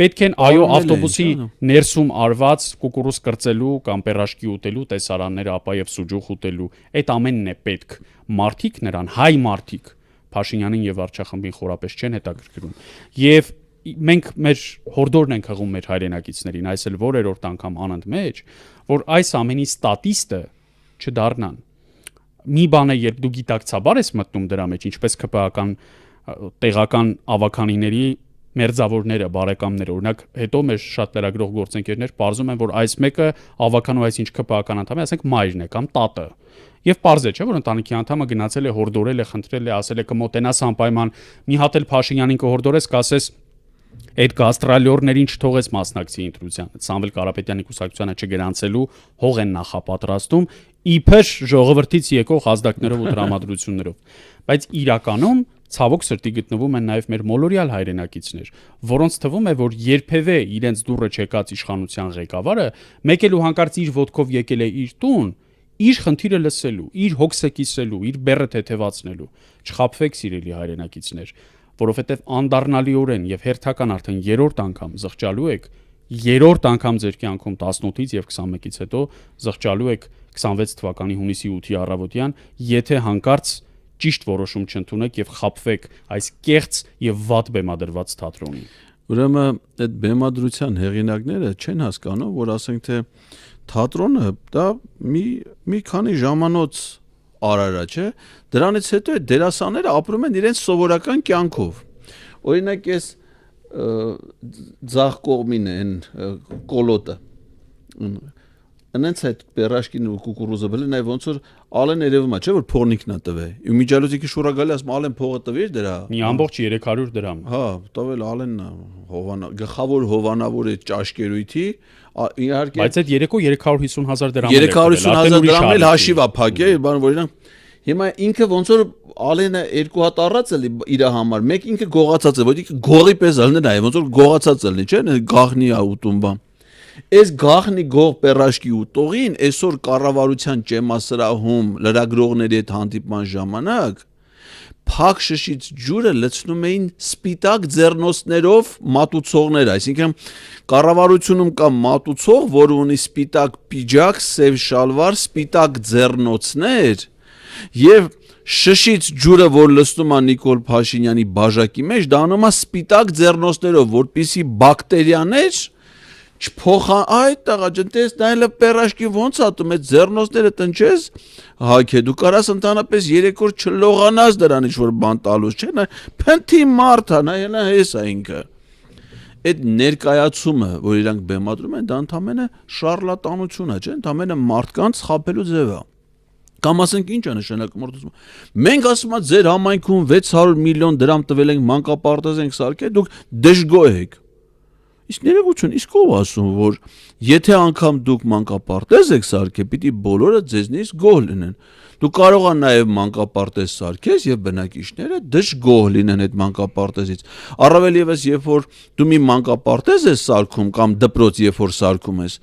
Պետք են այո ավտոբուսի ներսում արված կուկուրուզ կրծելու կամ պերաշկի ուտելու տեսարանները, ապա եւ սուջուխ ուտելու, այդ ամենն է պետք։ Մարդիկ նրան, հայ մարդիկ, Փաշինյանին եւ վարչախմբին խորապես չեն հետաքրքրում։ Եվ մենք մեր հորդորն ենք հղում մեր հայրենակիցներին, այս էլ որերորդ անգամ անընդմեջ, որ այս ամենի ստատիստը չդառնան։ Մի բան է, երբ դու գիտակցաբար ես մտնում դրա մեջ, ինչպես ԿՊԱ-ական տեղական ավականիների մերձավորները, բարեկամները, օրինակ, հետո մեր շատ լրագրող գործընկերներ պարզում են, որ այս մեկը ավականու այս ինչ ԿՊԱ-ական անդամ է, ասենք մայրն է կամ տատը։ Եվ պարզ է, չէ՞, որ ընտանիքի անդամը գնացել է, հորդորել է, խնդրել է, ասել է կմոտենաս անպայման, մի հատ էլ Փաշինյանին կհորդորես, կասես այդ գաստրոլյորներին չթողես մասնակցի ընտրությանը, Սամվել Կարապետյանի կուսակցությանը չգրանցելու հող են նախապատրաստում, իբր ժողովրդից եկող ազդակներով ու տրամադրություններով։ Բայց իրականում ցավոք սրտի գտնվում են նաև մեր մոլորյալ հայրենակիցներ, որոնց թվում է, որ երբևէ իրենց դուռը չեկած իշխանության ղեկավարը մեկ էլ ու հանկարծ իր ոտքով եկել է իր տուն, իր խնդիրը լսելու, իր հոգսը կիսելու, իր բեռը թեթևացնելու։ Չխաբվեք, սիրելի հայրենակիցներ, որովհետև անդառնալիորեն եւ հերթական արդեն երրորդ անգամ զղջալու եք, երրորդ անգամ ձեր կյանքում 18-ից եւ 21-ից հետո զղջալու եք 26 թվականի հունիսի 8-ի առավոտյան, եթե հանկարծ ճիշտ որոշում չընդունեք եւ խաբվեք այս կեղծ եւ վատ բեմադրված թատրոնին։ Ուրեմն այդ բեմադրության հեղինակները չեն հասկանում, որ ասենք թե թատրոնը դա մի քանի ժամանոց արարա, չէ, դրանից հետո այդ դերասանները ապրում են իրենց սովորական կյանքով։ Օրինակ ես ձախ կողմին են կոլոտը Անենց այդ պերաշկին ու կուկուրուզը բլի նաև ոնց որ ալեն երևում է, չէ՞ որ փողնիկն է տվե։ Ու միջալոցիկի շուրա գալի ասում ալեն փողը տվիր դրա։ Մի ամբողջ 300 դրամ։ Հա, տվել ալենն է գլխավոր հովանավոր է ճաշկերույթի, իհարկե։ Բայց այդ երեկո 350,000 դրամ է։ 350,000 դրամն էլ հաշիվ է փակե, բան որ իրանք հիմա ինքը ոնց որ ալենը երկու հատ առած էլի իր համար, մեկ ինքը գողացած է, ոչ ինքը գողի պես ալն է, ոնց որ գողացած էլի, չէ՞, գաղնի է ուտում բան։ Այս գաղնի գող պերաշկի ուտողին այսօր կառավարության ճեմասրահում լրագրողների հետ հանդիպման ժամանակ փակ շշից ջուրը լցնում էին սպիտակ ձեռնոցներով մատուցողներ, այսինքն կառավարությունում կա մատուցող, որը ունի սպիտակ պիջակ, սև շալվար, սպիտակ ձեռնոցներ եւ շշից ջուրը, որ լցնում է Նիկոլ Փաշինյանի բաժակի մեջ, դա անում է սպիտակ ձեռնոցներով, որպեսզի բակտերիաներ չփոխան, այ տղա ջան, տես դա էլ պերաշկի ոնց ատում է ձեռնոցները տնչես, հագե դու կարաս ընդհանրապես 3 օր չլողանաս դրան ինչ որ բան տալուց, չէ՞, նա փնթի մարդ է, նա հես է ինքը։ Այդ ներկայացումը, որ իրանք բեմադրում են, դա ընդամենը շարլատանություն է, չէ՞, ընդամենը մարդկանց խաբելու ձև է։ Կամ ասենք ինչ է նշանակում օրդոսում։ Մենք ասում ենք ձեր համայնքում 600 միլիոն դրամ տվել ենք մանկապարտեզ ենք սարքել, դուք դժգոհ եք։ Իսկ ներողություն, իսկ ով ասում որ եթե անգամ դուք մանկապարտեզ եք սարքել, պիտի բոլորը ձեզնից գոհ լինեն։ Դու կարող ես նաև մանկապարտեզ սարքես եւ բնակիչները դժգոհ լինեն այդ մանկապարտեզից։ Առավել եւս, երբ որ դու մի մանկապարտեզ ես սարքում կամ դպրոց, երբ որ սարքում ես,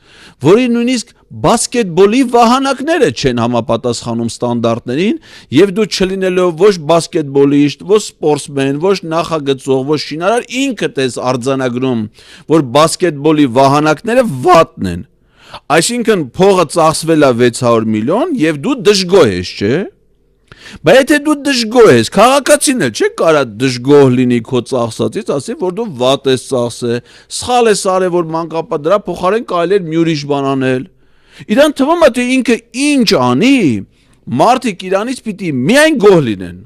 որի նույնիսկ բասկետբոլի վահանակները չեն համապատասխանում ստանդարտներին, եւ դու չլինելով ոչ բասկետբոլիստ, ոչ սպորտսմեն, ոչ նախագծող, ոչ շինարար, ինքդ ես արձանագրում, որ բասկետբոլի վահանակները վատն են։ Այսինքն փողը ծախսվել է 600 միլիոն եւ դու դժգոհ ես, չէ՞։ Բայց եթե դու դժգոհ ես, քաղաքացին էլ չէ կարա դժգոհ լինի քո ծախսածից, ասի որ դու վատ ես ծախսել, սխալ ես արել, որ մանկապա դրա փոխարեն կարելի էր մի ուրիշ բան անել։ Իրան թվում է թե ինքը ինչ անի, մարդիկ իրանից պիտի միայն գոհ լինեն։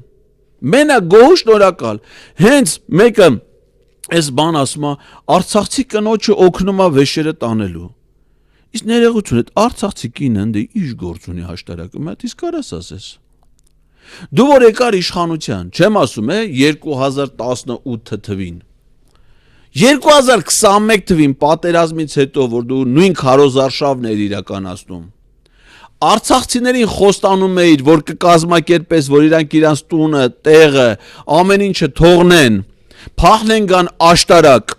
Մենակ գոհ շնորհակալ։ Հենց մեկը այս բան ասում է, արցախցի կնոջը օգնում է վեշերը տանելու։ Իսկ ներողություն, այդ արցախցի կինը ընդ ինչ գործ ունի հաշտարակում, այդ իսկ կարաս ասես։ Դու որ եկար իշխանության, չեմ ասում 2018 թվին։ 2021 թվին պատերազմից հետո, որ դու նույն քարոզարշավն էր իրականացնում։ Արցախցիներին խոստանում էիր, որ կկազմակերպես, որ իրանք իրանց տունը, տեղը, ամեն ինչը թողնեն, փախնեն գան աշտարակ։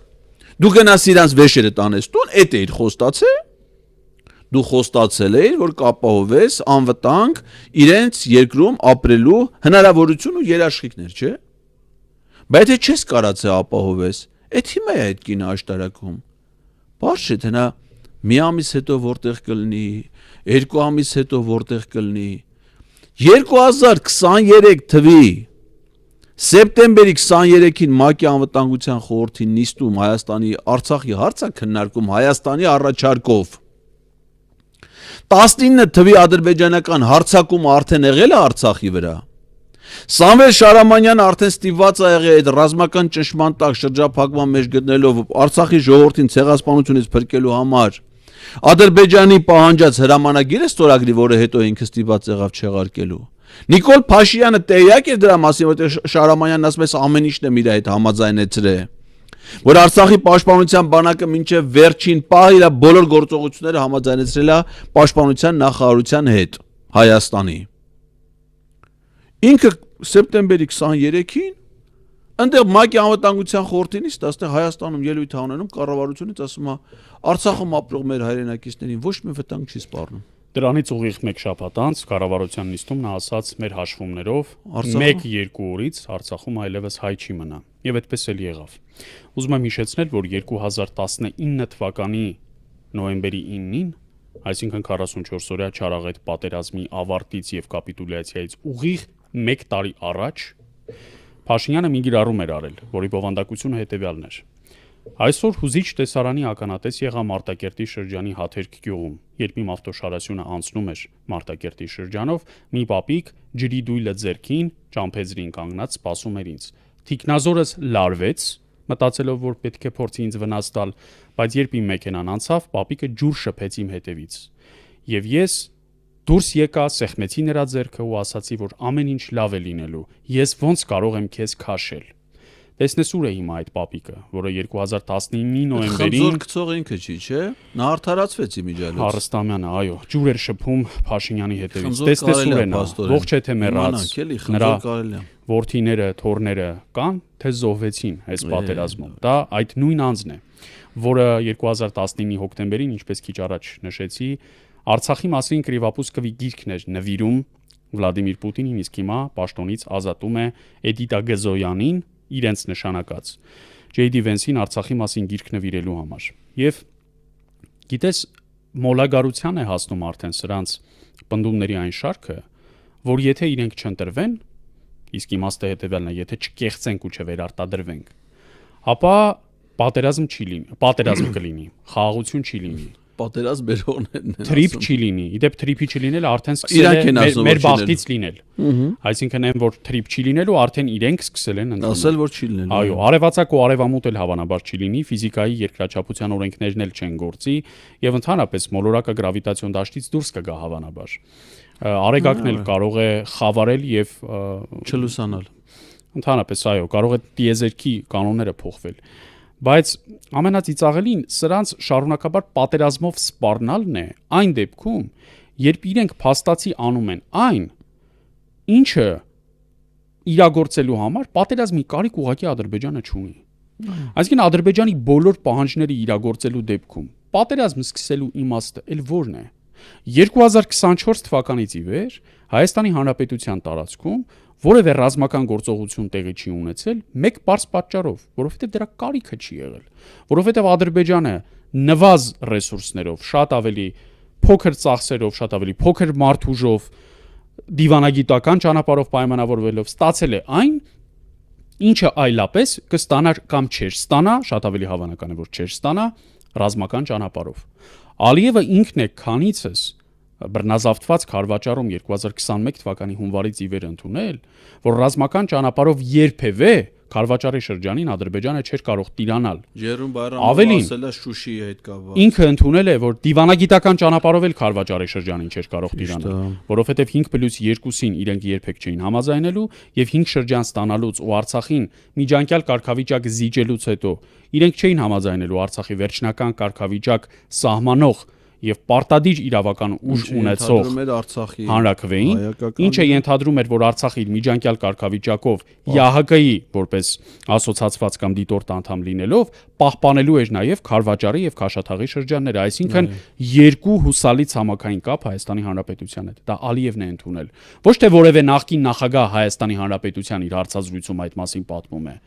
Դու գնաս իրանց վեշերը տանես տուն, այդ էիր խոստացել։ Դու խոստացել էիր, որ կապահովես անվտանգ իրենց երկրում ապրելու հնարավորություն ու երաշխիքներ, չէ՞։ Բայց եթե չես կարացել ապահովես, այդ հիմա է այդ կինը աշտարակում։ Բարձ չէ թե նա մի ամիս հետո որտեղ կլինի, 2 ամիս հետո որտեղ կլինի։ 2023 թվի սեպտեմբերի 23-ին ՄԱԿ-ի անվտանգության խորհրդի նիստում Հայաստանի Արցախի հարցը քննարկում Հայաստանի առաջարկով 19 թվի ադրբեջանական հարձակումը արդեն եղել է Արցախի վրա։ Սամվել Շարամանյանը արդեն ստիպված է եղել այդ ռազմական ճնշման տակ շրջափակման մեջ գտնելով Արցախի ժողովրդին ցեղասպանությունից փրկելու համար Ադրբեջանի պահանջած հրամանագիրը ստորագրի, որը հետո ինքը ստիպված եղավ չեղարկելու։ Նիկոլ Փաշինյանը տեղյակ էր դրա մասին, որտեղ Շարամանյանն ասում է ամեն ինչն է իր հետ համաձայնեցրել, որ Արցախի պաշտպանության բանակը մինչև վերջին պահ իր բոլոր գործողությունները համաձայնեցրել է պաշտպանության նախարարության հետ Հայաստանի։ Ինքը սեպտեմբերի 23-ին այնտեղ ՄԱԿ-ի անվտանգության խորհրդի նիստը, այստեղ Հայաստանում ելույթ է ունենում կառավարությունից, ասում է Արցախում ապրող մեր հայրենակիցներին ոչ մի վտանգ չի սպառնում։ Դրանից ուղիղ մեկ շաբաթ անց կառավարության նիստում նա ասաց մեր հաշվումներով 1-2 օրից Արցախում այլևս հայ չի մնա, եւ այդպես էլ եղավ։ Ուզում եմ հիշեցնել, որ 2019 թվականի նոյեմբերի 9-ին, այսինքն 44-օրյա Չարաղետ պատերազմի ավարտից եւ կապիտուլյացիայից ուղիղ 1 տարի առաջ Փաշինյանը մի գրառում էր արել, որի բովանդակությունը հետեւյալն էր. Այսօր հուզիչ տեսարանի ականատես եղա Մարտակերտի շրջանի Հաթերք գյուղում, երբ իմ ավտոշարասյունը անցնում էր Մարտակերտի շրջանով, մի պապիկ ջրի դույլը ձեռքին, ճամփեձրին կանգնած սպասում էր ինձ։ Թիկնազորս լարվեց, մտածելով, որ պետք է փորձի ինձ վնաս տալ, բայց երբ իմ մեքենան անցավ, պապիկը ջուր շփեց իմ հետևից։ Եվ ես դուրս եկա, սեղմեցի նրա ձեռքը ու ասացի, որ ամեն ինչ լավ է լինելու, ես ոնց կարող եմ քեզ քաշել։ Տեսնես ուր է հիմա այդ պապիկը, որը 2019-ի նոյեմբերին խմձոր գցող ինքը չի, չէ՞։ Նա արդարացվեց իմիջիալից։ Հարստամյանը, այո, ջուր էր շփում Փաշինյանի հետևից։ Տեսնես ուր է նա, ողջ է թե մեռած։ Նրա որդիները, թոռները կան, թե զոհվեցին այս պատերազմում։ Դա այդ նույն անձն է, որը 2019-ի հոկտեմբերին, ինչպես քիչ առաջ նշեցի, Արցախի մասին Կրիվապուսկովի գիրքն էր նվիրում Վլադիմիր Պուտինին, իսկ հիմա պաշտոնից ազատում է Էդիտա Գզոյանին իրենց նշանակած J.D. Vance-ին Արցախի մասին գիրք նվիրելու համար։ Եվ գիտես, մոլագարության է հասնում արդեն սրանց պնդումների այն շարքը, որ եթե իրենք չընտրվեն, իսկ իմաստը հետևյալն է, եթե չկեղծենք ու չվերարտադրվենք, ապա պատերազմ չի լինի, պատերազմ կլինի, խաղաղություն չի լինի։ Պատերազմ բերողներն են։ Թրիփ չի լինի։ Իդեպ թրիփի չլինելը արդեն սկսել է մեր բախտից լինել։ Այսինքն այն որ թրիփ չի լինելու, արդեն իրենք սկսել են ընդունել։ Ասել որ չի լինելու։ Այո, արևածագ ու արևամուտ էլ հավանաբար չի լինի, ֆիզիկայի երկրաչափության օրենքներն էլ չեն գործի, եւ ընդհանրապես մոլորակը գրավիտացիոն դաշտից դուրս կգա հավանաբար։ Արեգակն էլ կարող է խավարել եւ չլուսանալ։ Ընդհանրապես այո, կարող է տիեզերքի կանոնները փոխվել։ Բայց ամենածիծաղելին սրանց շարունակաբար պատերազմով սպառնալն է այն դեպքում, երբ իրենք փաստացի անում են այն, ինչը իրագործելու համար պատերազմի կարիք ուղղակի Ադրբեջանը չունի։ Այսինքն Ադրբեջանի բոլոր պահանջները իրագործելու դեպքում պատերազմ սկսելու իմաստը էլ որն է։ 2024 թվականից ի վեր Հայաստանի Հանրապետության տարածքում որևէ ռազմական գործողություն տեղի չի ունեցել մեկ պարզ պատճառով, որովհետև դրա կարիքը չի եղել, որովհետև Ադրբեջանը նվազ ռեսուրսներով, շատ ավելի փոքր ծախսերով, շատ ավելի փոքր մարդուժով, դիվանագիտական ճանապարհով պայմանավորվելով ստացել է այն, ինչը այլապես կստանար կամ չէր ստանա, շատ ավելի հավանական է, որ չէր ստանա ռազմական ճանապարհով։ Ալիևը ինքն է քանիցս բռնազավթված քարվաճառում 2021 թվականի հունվարից ի վեր ընդունել, որ ռազմական ճանապարհով երբևէ քարվաճառի շրջանին Ադրբեջանը չէր կարող տիրանալ։ Ջերուն Բայրամովը ասել է Շուշիի հետ կապված։ Ինքը ընդունել է, որ դիվանագիտական ճանապարհով էլ քարվաճառի շրջանին չէր կարող տիրանալ, որովհետև 5+2-ին իրենք երբեք չէին համաձայնելու եւ 5 շրջան ստանալուց ու Արցախին միջանկյալ կարգավիճակ զիջելուց հետո իրենք չէին համաձայնելու Արցախի վերջնական կարգավիճակ սահմանող եւ պարտադիր իրավական ուժ ունեցող հանրաքվեին, ինչը ենթադրում էր, որ Արցախի միջանկյալ կարգավիճակով ՀՀԿ-ի որպես ասոցիացված կամ դիտորդ անդամ լինելով պահպանելու էր նաեւ Քարվաճառի եւ Քաշաթաղի շրջանները, այսինքն երկու հուսալի ցամաքային կապ Հայաստանի Հանրապետության հետ։ Դա Ալիևն է ընդունել։ Ոչ թե որևէ նախկին նախագահ Հայաստանի Հանրապետության իր հարցազրույցում այդ մասին պատմում է։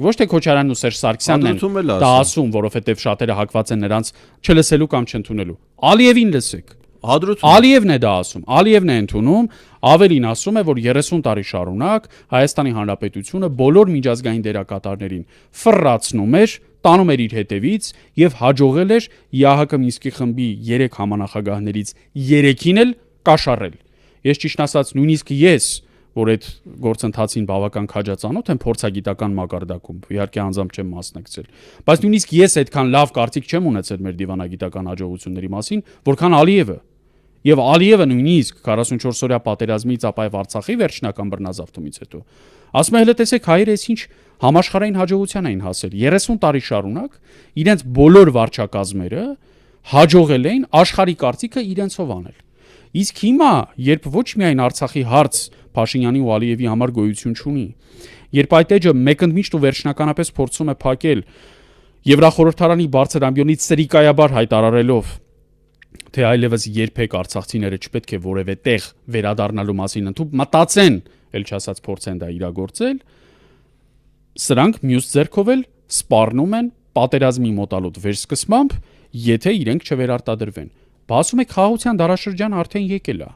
Ոչ թե Քոչարյանն ու Սերժ Սարգսյանն են դա ասում, որովհետև շատերը հակված են նրանց չլսելու կամ չընդունելու։ Ալիևին լսեք։ Ալիևն է դա ասում, Ալիևն է ընդունում, ավելին ասում է, որ 30 տարի շարունակ Հայաստանի Հանրապետությունը բոլոր միջազգային դերակատարներին ֆռացնում էր, տանում էր իր հետևից եւ հաջողել էր ՀՀԿ Մինսկի խմբի 3 համանախագահներից 3-ին էլ կաշառել։ Ես ճիշտ ասած նույնիսկ ես որ այդ գործընթացին բավական քաջածանոթ եմ փորձագիտական մակարդակում, իհարկե անձամբ չեմ մասնակցել, բայց նույնիսկ ես այդքան լավ կարծիք չեմ ունեցել մեր դիվանագիտական հաջողությունների մասին, որքան Ալիևը։ Եվ Ալիևը նույնիսկ 44-օրյա պատերազմից ապա եւ Արցախի վերջնական բռնազավթումից հետո ասում է, հələ տեսեք հայերը ինչ համաշխարհային հաջողության էին հասել 30 տարի շարունակ իրենց բոլոր վարչակազմերը հաջողել էին աշխարհի կարծիքը իրենցով անել։ Իսկ հիմա, երբ ոչ միայն Արցախի հարց Փաշինյանի ու Ալիևի համար գոյություն չունի, երբ այդ էջը մեկընդմիշտ ու վերջնականապես փորձում է փակել Եվրախորհրդարանի բարձր ամբիոնից սրիկայաբար հայտարարելով, թե այլևս երբեք արցախցիները չպետք է որևէ տեղ վերադառնալու մասին մտածեն, ել չասած փորձեն դա իրագործել, սրանք մյուս ձեռքով էլ սպառնում են պատերազմի մոտալուտ վերսկսմամբ, եթե իրենք չվերարտադրվեն։ Բա ասում եք խաղաղության դարաշրջանը արդեն եկել է։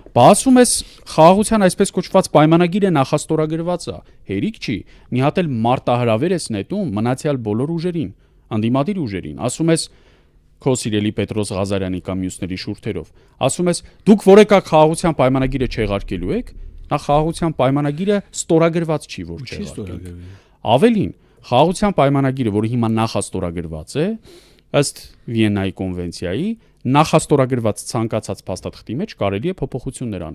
Բա ասում ես խաղաղության այսպես կոչված պայմանագիրը նախաստորագրված է, հերիք չի, մի հատ էլ մարտահրավեր ես նետում մնացյալ բոլոր ուժերին, անդիմադիր ուժերին, ասում ես քո սիրելի Պետրոս Ղազարյանի կամ մյուսների շուրթերով, ասում ես դուք որ եկաք խաղաղության պայմանագիրը չեղարկելու եք, նա խաղաղության պայմանագիրը ստորագրված չի, որ չեղարկել։ Ավելին, խաղաղության պայմանագիրը, որը հիմա նախաստորագրված է, ըստ Վիեննայի կոնվենցիայի, նախաստորագրված ցանկացած փաստաթղթի մեջ կարելի է փոփոխություններ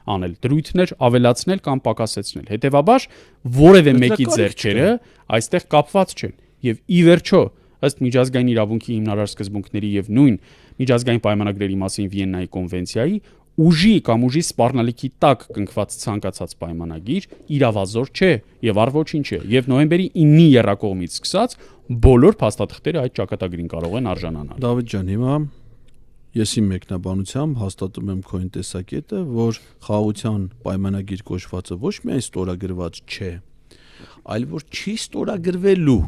անել, դրույթներ ավելացնել կամ պակասեցնել։ Հետևաբար որևէ մեկի ձեռքերը այստեղ կապված չեն։ Եվ ի վերջո, ըստ միջազգային իրավունքի հիմնարար սկզբունքների եւ նույն միջազգային պայմանագրերի մասին Վիեննայի կոնվենցիայի, ուժի կամ ուժի սպառնալիքի տակ կնքված ցանկացած պայմանագիր իրավազոր չէ եւ առ ոչինչ է։ Եվ նոյեմբերի 9-ի եռակողմից սկսած բոլոր փաստաթղթերը այդ ճակատագրին կարող են արժանանալ։ Դավիթ ջան, հիմա ես իմ մեկնաբանությամբ հաստատում եմ քո տեսակետը, որ խաղաղության պայմանագիր կոչվածը ոչ միայն ստորագրված չէ, այլ որ չի ստորագրվելու։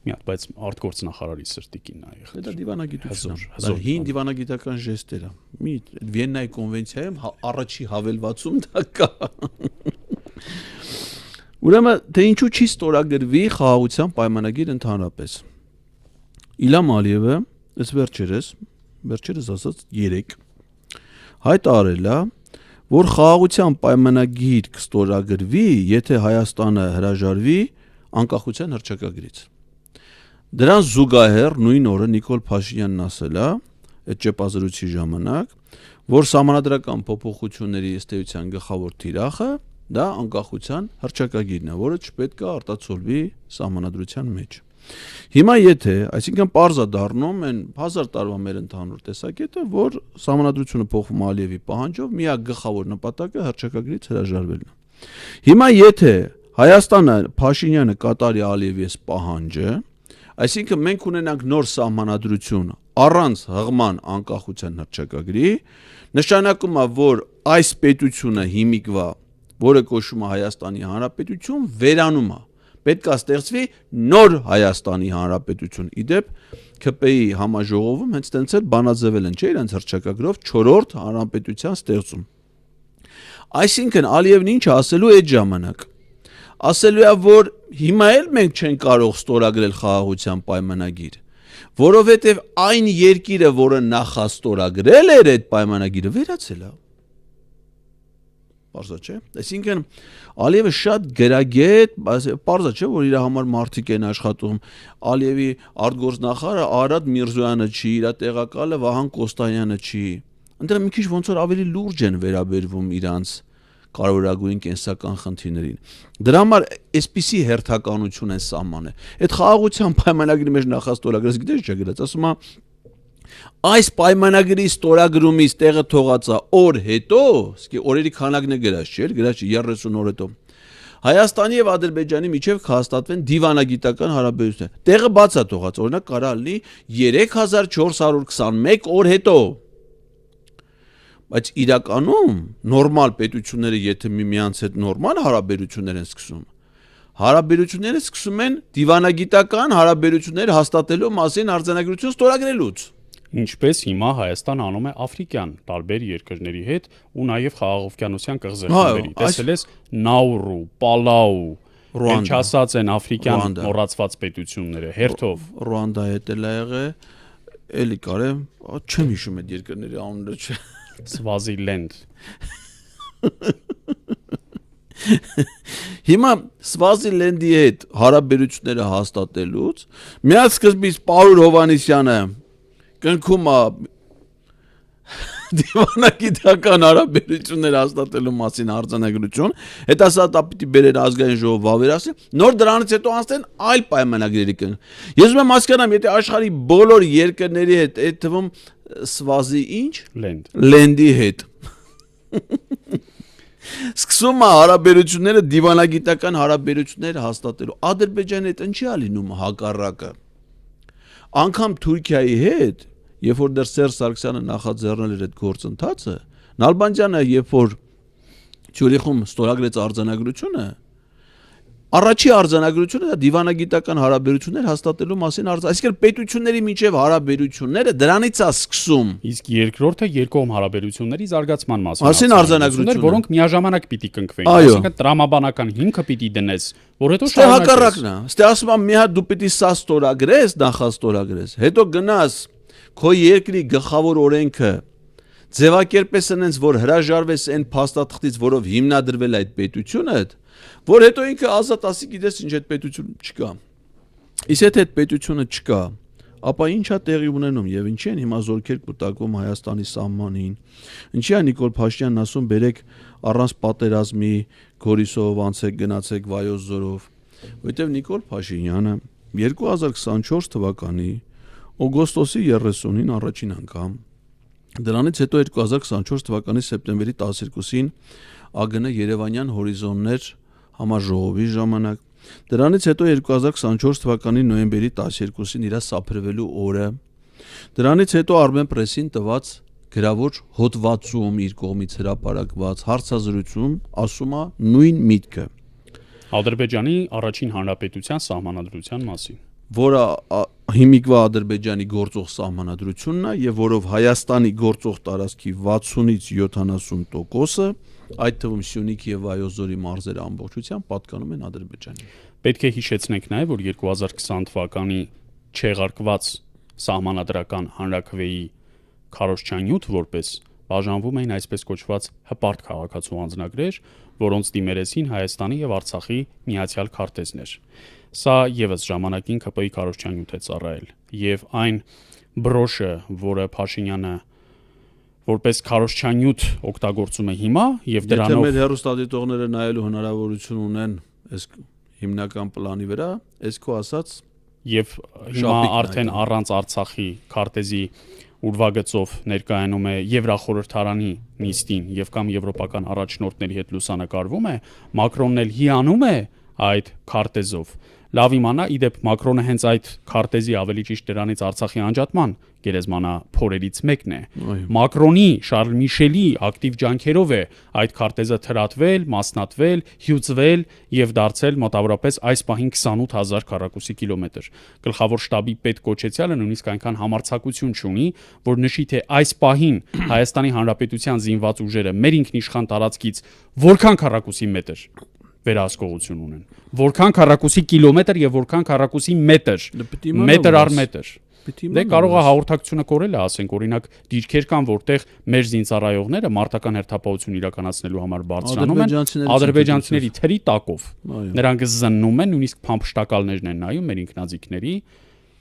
Մի հատ, բայց արտգործնախարարի սրտիկին նա եղել։ Դա դիվանագիտություն է։ Դա հին դիվանագիտական ժեստեր է։ Մի Վիեննայի կոնվենցիայում առաջի հավելվածում դա կա։ Ուրեմն թե ինչու չի ստորագրվի խաղաղության պայմանագիր ընդհանրապես։ Իլհամ Ալիևը այս վերջերս ասած 3 հայտարարել է, որ խաղաղության պայմանագիր կստորագրվի, եթե Հայաստանը հրաժարվի անկախության հռչակագրից։ Դրան զուգահեռ նույն օրը Նիկոլ Փաշինյանն ասել է այդ ճեպազրույցի ժամանակ, որ սահմանադրական փոփոխությունների ըստ էության գլխավոր թիրախը դա անկախության հռչակագիրն է, որը չպետք է արտացոլվի սահմանադրության մեջ։ Հիմա եթե, այսինքն պարզա դառնում են 1000 տարվա մեր ընդհանուր տեսակետը, որ սահմանադրությունը փոխվում Ալիևի պահանջով, միակ գլխավոր նպատակը հռչակագրից հրաժարվելն է։ Հիմա եթե Հայաստանը Փաշինյանը կատարի Ալիևի այս պահանջը, այսինքն մենք ունենանք նոր սահմանադրություն առանց հղման անկախության հռչակագրի, նշանակում է, որ այս պետությունը հիմիկվա, որը կոչվում է Հայաստանի Հանրապետություն, վերանում է։ Պետք է ստեղծվի նոր Հայաստանի Հանրապետություն։ Իդեպ ՔՊ-ի համաժողովում հենց տենց էլ բանաձևել են, չէ՞, իրենց հռչակագրով 4-րդ հանրապետության ստեղծում։ Այսինքն Ալիևն ինչ ասելու այդ ժամանակ։ Ասելու է, որ հիմա էլ մենք չենք կարող ստորագրել խաղաղության պայմանագիր, որովհետև այն երկիրը, որը նախաստորագրել էր այդ պայմանագիրը, վերացել է։ Պարզա չէ։ Այսինքն Ալիևը շատ գրագետ, պարզա չէ, որ իր համար մարդիկ են աշխատում։ Ալիևի արտգործնախարարը Արադ Միրզոյանը չի, իր տեղակալը Վահան Կոստանյանը չի։ Այնտեղ մի քիչ ոնց որ ավելի լուրջ են վերաբերվում իրանց կարևորագույն կենսական խնդիրներին։ Դրա համար այսպիսի հերթականություն են սահմանել։ Այդ խաղաղության պայմանագրի մեջ նախաստորագրած գիտես չէ գրած, ասում է այս պայմանագրի ստորագրումից տեղը թողածա օր հետո, իսկի օրերի քանակն է գրած, չէ՞, գրած 30 օր հետո։ Հայաստանի եւ Ադրբեջանի միջև կհաստատվեն դիվանագիտական հարաբերություններ։ Տեղը բաց է թողած, օրինակ կարա լինի 3421 օր հետո։ Բայց իրականում նորմալ պետությունները եթե միմյանց հետ նորմալ հարաբերություններ են սկսում, հարաբերությունները սկսում են դիվանագիտական հարաբերություններ հաստատելու մասին արձանագրություն ստորագրելուց։ Ինչպես հիմա Հայաստան անում է աֆրիկյան տարբեր երկրների հետ ու նաև խաղաղօվկիանոսյան կղզիների։ Տեսել ես Նաուրու, Պալաու, ինչ ասած են աֆրիկյան մոռացված պետությունները, հերթով։ Ռուանդայի հետ էլ ա եղել, էլի կարեմ, չեմ հիշում այդ երկրների անունները չէ։ Սվազիլենդ։ Հիմա Սվազիլենդի հետ հարաբերությունները հաստատելուց միած սկզբից Պաուլ Հովհաննիսյանը կնքում է դիվանագիտական հարաբերություններ հաստատելու մասին արձանագրություն, հետասատա պիտի բերեն ազգային ժողով վավերացի, նոր դրանից հետո անցնեն այլ պայմանագրերի կն։ Ես ուզում եմ հասկանամ, եթե աշխարհի բոլոր երկրների հետ, այդ թվում Սվազի ինչ? Լենդի հետ։ Սկսում է հարաբերությունները դիվանագիտական հարաբերություններ հաստատելու։ Ադրբեջանի հետ ինչի է լինում հակառակը։ Անկամ Թուրքիայի հետ, երբ որ դեռ Սերժ Սարգսյանը նախաձեռնել էր այդ գործընթացը, Նալբանդյանը երբ որ Ցյուրիխում ստորագրեց արձանագրությունը, առաջի արձանագրությունը դա դիվանագիտական հարաբերություններ հաստատելու մասին այսինքն պետությունների միջև հարաբերությունները դրանից է սկսում։ Իսկ երկրորդը երկկողմ հարաբերությունների զարգացման մասին արձանագրություններ, որոնք միաժամանակ պիտի կնքվեին, այսինքն տրամաբանական հիմքը պիտի դնես, որ հետո շարունակես։ Ստե ասում եմ, մի հատ դու պիտի սա ստորագրես, նախաստորագրես, հետո գնաս քո երկրի գլխավոր օրենքը ձևակերպես այնց, որ հրաժարվես այն փաստաթղթից, որով հիմնադրվել է այդ պետությունը, որ հետո ինքը ազատ ասի, գիտես ինչ այդ պետություն չկա։ Իսկ եթե այդ պետությունը չկա, ապա ինչա տեղի ունենում եւ ինչի են հիմա զորքեր կուտակվում Հայաստանի սահմանին։ Ինչի է Նիկոլ Փաշինյանն ասում, բերեք առանց պատերազմի Գորիսով անցեք գնացեք Վայոց ձորով, որովհետեւ Նիկոլ Փաշինյանը 2024 թվականի օգոստոսի 30-ին առաջին անգամ, դրանից հետո 2024 թվականի սեպտեմբերի 12-ին ԱԳՆ Երևանյան հորիզոններ համաժողովի ժամանակ, դրանից հետո 2024 թվականի նոյեմբերի 12-ին իր սափրվելու օրը, դրանից հետո Armen Press-ին տված գրավոր հոդվածում իր կողմից հրապարակված հարցազրույցում ասում է նույն միտքը Ադրբեջանի առաջին հանրապետության սահմանադրության մասին, որը հիմիկվա Ադրբեջանի գործող սահմանադրությունն է եւ որով Հայաստանի գործող տարածքի 60-ից 70%-ը, այդ թվում Սյունիքի եւ Վայոց ձորի մարզերը ամբողջությամբ պատկանում են Ադրբեջանին։ Պետք է հիշեցնենք նաեւ, որ 2020 թվականի չեղարկված սահմանադրական հանրաքվեի քարոզչանյութ որպես բաժանվում էին այսպես կոչված հպարտ քաղաքացու անձնագրեր, որոնց դիմերեսին Հայաստանի եւ Արցախի միացյալ քարտեզներ։ Սա եւս ժամանակին ԿՊ-ի քարոզչանյութ է ծառայել եւ այն բրոշը, որը Փաշինյանը որպես քարոզչանյութ օգտագործում է հիմա եւ դրանով Եթե մեր հեռուստադիտողները նայելու հնարավորություն ունեն այս հիմնական պլանի վրա, այս քո ասած եւ հիմա արդեն առանց Արցախի քարտեզի ուրվագծով ներկայանում է Եվրախորհրդարանի նիստին եւ կամ եվրոպական առաջնորդների հետ լուսանկարվում է, Մակրոնն էլ հիանում է այդ քարտեզով։ Լավ իմանա, իդեպ Մակրոնը հենց այդ քարտեզի ավելի ճիշտ դրանից Արցախի անջատման գերեզմանա փորերից մեկն է։ Մակրոնի, Շարլ Միշելի ակտիվ ջանքերով է այդ քարտեզը թրատվել, մասնատվել, հյուծվել եւ դարձել մոտավորապես այս պահին 28000 քառակուսի կիլոմետր։ Գլխավոր շտաբի պետ կոչեցյալը նույնիսկ այնքան համարձակություն չունի, որ նշի թե այս պահին Հայաստանի Հանրապետության զինված ուժերը մեր ինքնիշխան տարածքից որքան քառակուսի մետր վերահսկողություն ունեն, որքան քառակուսի կիլոմետր եւ որքան քառակուսի մետր, մետր առ մետր։ Դե կարող է հաղորդակցությունը կորել է, ասենք օրինակ դիրքեր կան, որտեղ մեր զինծառայողները մարտական հերթապահություն իրականացնելու համար բարձրանում են ադրբեջանցիների թրի տակով։ Նրանք զննում են, նույնիսկ փամփշտակալներն են նայում մեր ինքնաձիգների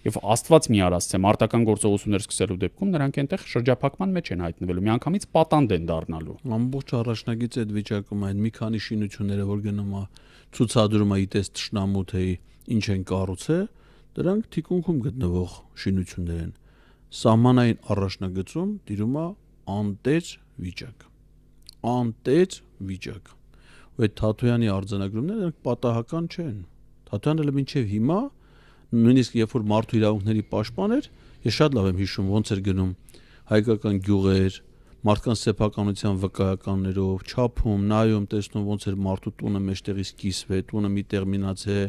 եւ Աստված մի արած թե մարտական գործողություններ սկսելու դեպքում նրանք այնտեղ շրջափակման մեջ են հայտնվելու, միանգամից պատանդ են դառնալու։ Ամբողջ առաջնագիծ այդ վիճակում այն մի քանի շինությունները, որ գնում է ցուցադրում է իտես տշնամու թե ինչ են կառուցել, դրանք թիկունքում գտնվող շինություններ են։ Սահմանային առաջնագծում դիրում է անտեր վիճակ։ Անտեր վիճակ։ Ու այդ Թաթոյանի արձանագրումները դրանք պատահական չեն։ Թաթոյանը մինչև հիմա նույնիսկ երբ որ մարդու իրավունքների պաշտպան էր, ես շատ լավ եմ հիշում ոնց էր գնում հայկական գյուղեր, մարդկանց սեփականության վկայականներով, չափում, նայում, տեսնում ոնց էր մարդու տունը մեջտեղից կիսվել, տունը միտեղ մնացել,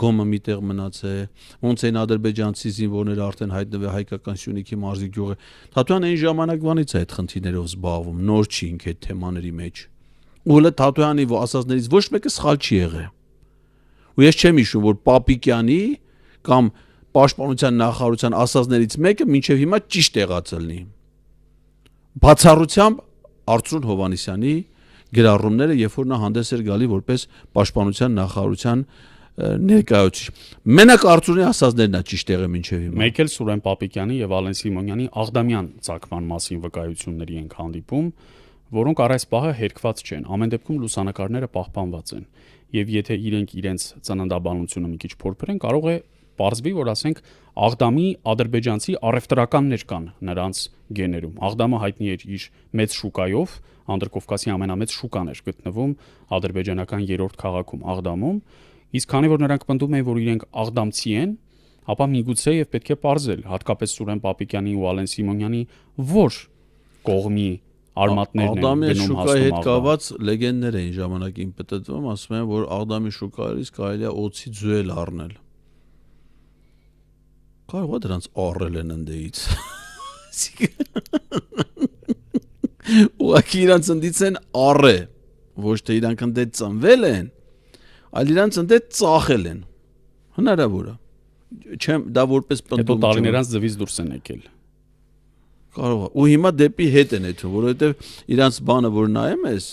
գոմը միտեղ մնացել, ոնց են ադրբեջանցի զինվորները արդեն հայտնվել հայկական Սյունիքի մարզի գյուղը։ Թաթոյանը այն ժամանակվանից է այդ խնդիրներով զբաղվում, նոր չի ինքը այդ թեմաների մեջ։ Ու հələ Թաթոյանի ասածներից ոչ մեկը սխալ չի եղել։ Ու ես չեմ հիշում, որ Պապիկյանի կամ Պաշտպանության նախարարության ասածներից մեկը մինչև հիմա ճիշտ եղած լինի։ Բացառությամբ Արծրուն Հովհաննիսյանի գրառումները, երբ որ նա հանդես էր գալի որպես Պաշտպանության նախարարության ներկայացուցիչ։ Մենակ Արծրունի ասածներն է ճիշտ եղել մինչև հիմա։ Մեկ էլ Սուրեն Պապիկյանի եւ Ալեն Սիմոնյանի Աղդամյան ցակման մասին վկայությունների ենք հանդիպում, որոնք առ այս պահը հերկված չեն։ Ամեն դեպքում լուսանկարները պահպանված են։ Եվ եթե իրենք իրենց ծննդաբանությունը մի քիչ փորփրեն, կարող է պարզվի, որ ասենք Աղդամի ադրբեջանցի առևտրականներ կան նրանց գեներում։ Աղդամը հայտնի էր իր մեծ շուկայով, Անդրկովկասի ամենամեծ շուկան էր գտնվում ադրբեջանական 3-րդ քաղաքում Աղդամում, իսկ քանի որ նրանք պնդում էին, որ իրենք աղդամցի են, ապա միգուցե եւ պետք է պարզել, հատկապես Սուրեն Պապիկյանի ու Ալեն Սիմոնյանի որ կողմի արմատներն են Աղդամի գնում շուկայի հետ հասնում կապված լեգենդներ էին ժամանակին պատտվում, ասում են, որ Աղդամի շուկայից կարելի է օծի ձուել առնել։ Կարող է դրանց առել են ընդեից։ Ուղղակի իրանց ընդից են առե, ոչ թե իրանք ընդե ծնվել են, այլ իրանց ընդե ծախել են։ Հնարավոր է։ Չեմ դա որպես Հետո պնդում տարիներանց ձվից դուրս են եկել։ Կարող է։ Ու հիմա դեպի հետ են եթում, որովհետև իրանց բանը որ նայեմ ես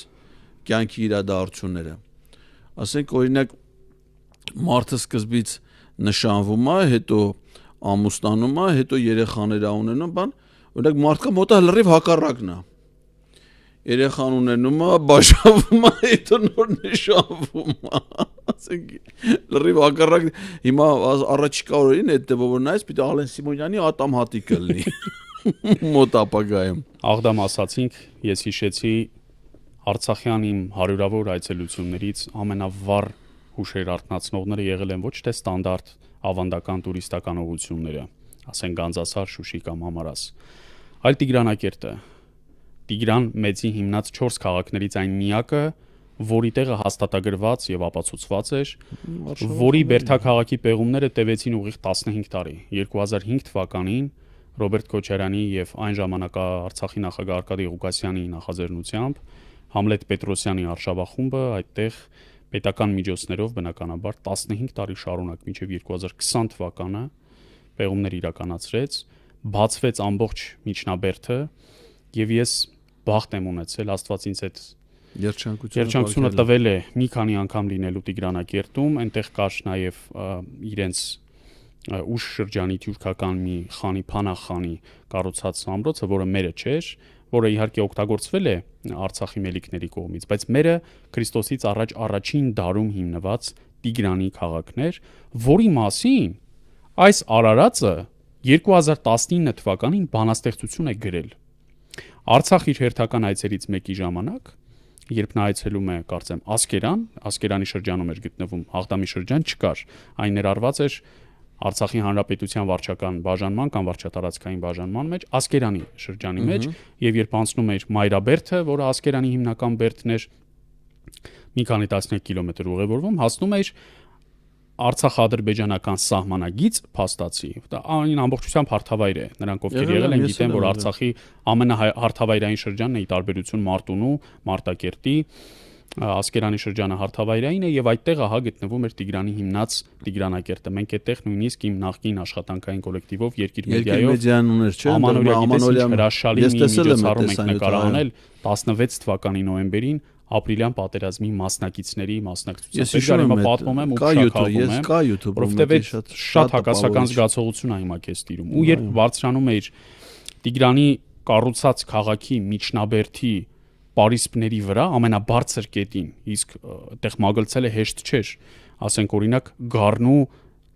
կյանքի իրադարձությունները։ Ասենք օրինակ մարդը սկզբից նշանվում է, հետո ամուսնանում է, հետո երեխաներ ունենում, բան, օրինակ մարդկա մոտը լրիվ հակառակն է։ Երեխան ունենում է, բաժանվում է, հետո նոր նշանվում է։ Ասենք լրիվ հակառակ հիմա առաջիկա օրերին այդ դեպը որ նայես, պիտի Ալեն Սիմոնյանի ատամ հատիկը լինի։ Մոտ ապագայում։ Աղդամ ասացինք, ես հիշեցի Արցախյան իմ հարյուրավոր այցելություններից ամենավառ հուշեր արթնացնողները եղել են ոչ թե ստանդարտ ավանդական տուրիստական ուղղությունները, ասենք Գանձասար, Շուշի կամ Համարաս, այլ Տիգրանակերտը։ Տիգրան մեծի հիմնած 4 քաղաքներից այն միակը, որի տեղը հաստատագրված եւ ապացուցված էր, որի Բերդաքաղաքի պեղումները տևեցին ուղիղ 15 տարի։ 2005 թվականին Ռոբերտ Քոչարյանի եւ այն ժամանակա Արցախի նախագահ Արկադի Ղուկասյանի նախաձեռնությամբ Համլետ Պետրոսյանի արշավախումբը այդտեղ պետական միջոցներով բնականաբար 15 տարի շարունակ մինչև 2020 թվականը պեղումներ իրականացրեց, բացվեց ամբողջ միջնաբերդը եւ ես բախտ եմ ունեցել, Աստված ինձ այդ երջանկությունը տվել է մի քանի անգամ լինելու Տիգրանակերտում, այնտեղ կար նաեւ իրենց ուշ շրջանի թյուրքական մի խանի Փանախանի կառուցած ամրոցը, որը մերը չէր, որը իհարկե օգտագործվել է Արցախի մելիքների կողմից, բայց մերը Քրիստոսից առաջ առաջին դարում հիմնված Տիգրանի քաղաքն էր, որի մասին այս արարածը 2019 թվականին բանաստեղծություն է գրել։ Արցախ իր հերթական այցերից մեկի ժամանակ, երբ նա այցելում է, կարծեմ, Ասկերանի շրջանում էր գտնվում, Աղդամի շրջան չկար, այն ներառված էր Արցախի Հանրապետության վարչական բաժանման կամ վարչատարածքային բաժանման մեջ, Ասկերանի շրջանի մեջ, եւ երբ անցնում էր Մայրաբերդը, որը Ասկերանի հիմնական բերդն էր, մի քանի 13 կիլոմետր ուղևորվում, հասնում էր Արցախ-ադրբեջանական սահմանագից փաստացի, դա այն ամբողջությամբ հարթավայր է, նրանք ովքեր եղել են գիտեն, որ Արցախի ամենահարթավայրային շրջանն է, ի տարբերություն Մարտունու, Մարտակերտի, Ասկերանի շրջանը հարթավայրային է եւ այդտեղ ահա գտնվում էր Տիգրանի հիմնած Տիգրանակերտը։ Մենք այդտեղ նույնիսկ իմ նախկին աշխատանքային կոլեկտիվով Երկիր մեդիայով ամանորյա հրաշալի մի միջոցառում ենք նկարահանել 16 թվականի նոյեմբերին ապրիլյան պատերազմի մասնակիցների մասնակցությամբ։ Ես հիմա պատմում եմ ու շաքարվում եմ, որովհետեւ շատ հակասական զգացողություն է հիմա քեզ տիրում։ Ու երբ բարձրանում էիր Տիգրանի կառուցած քաղաքի միջնաբերդի պարիսպների վրա ամենաբարձր կետին, իսկ այդտեղ մագլցելը հեշտ չէր, ասենք օրինակ Գառնու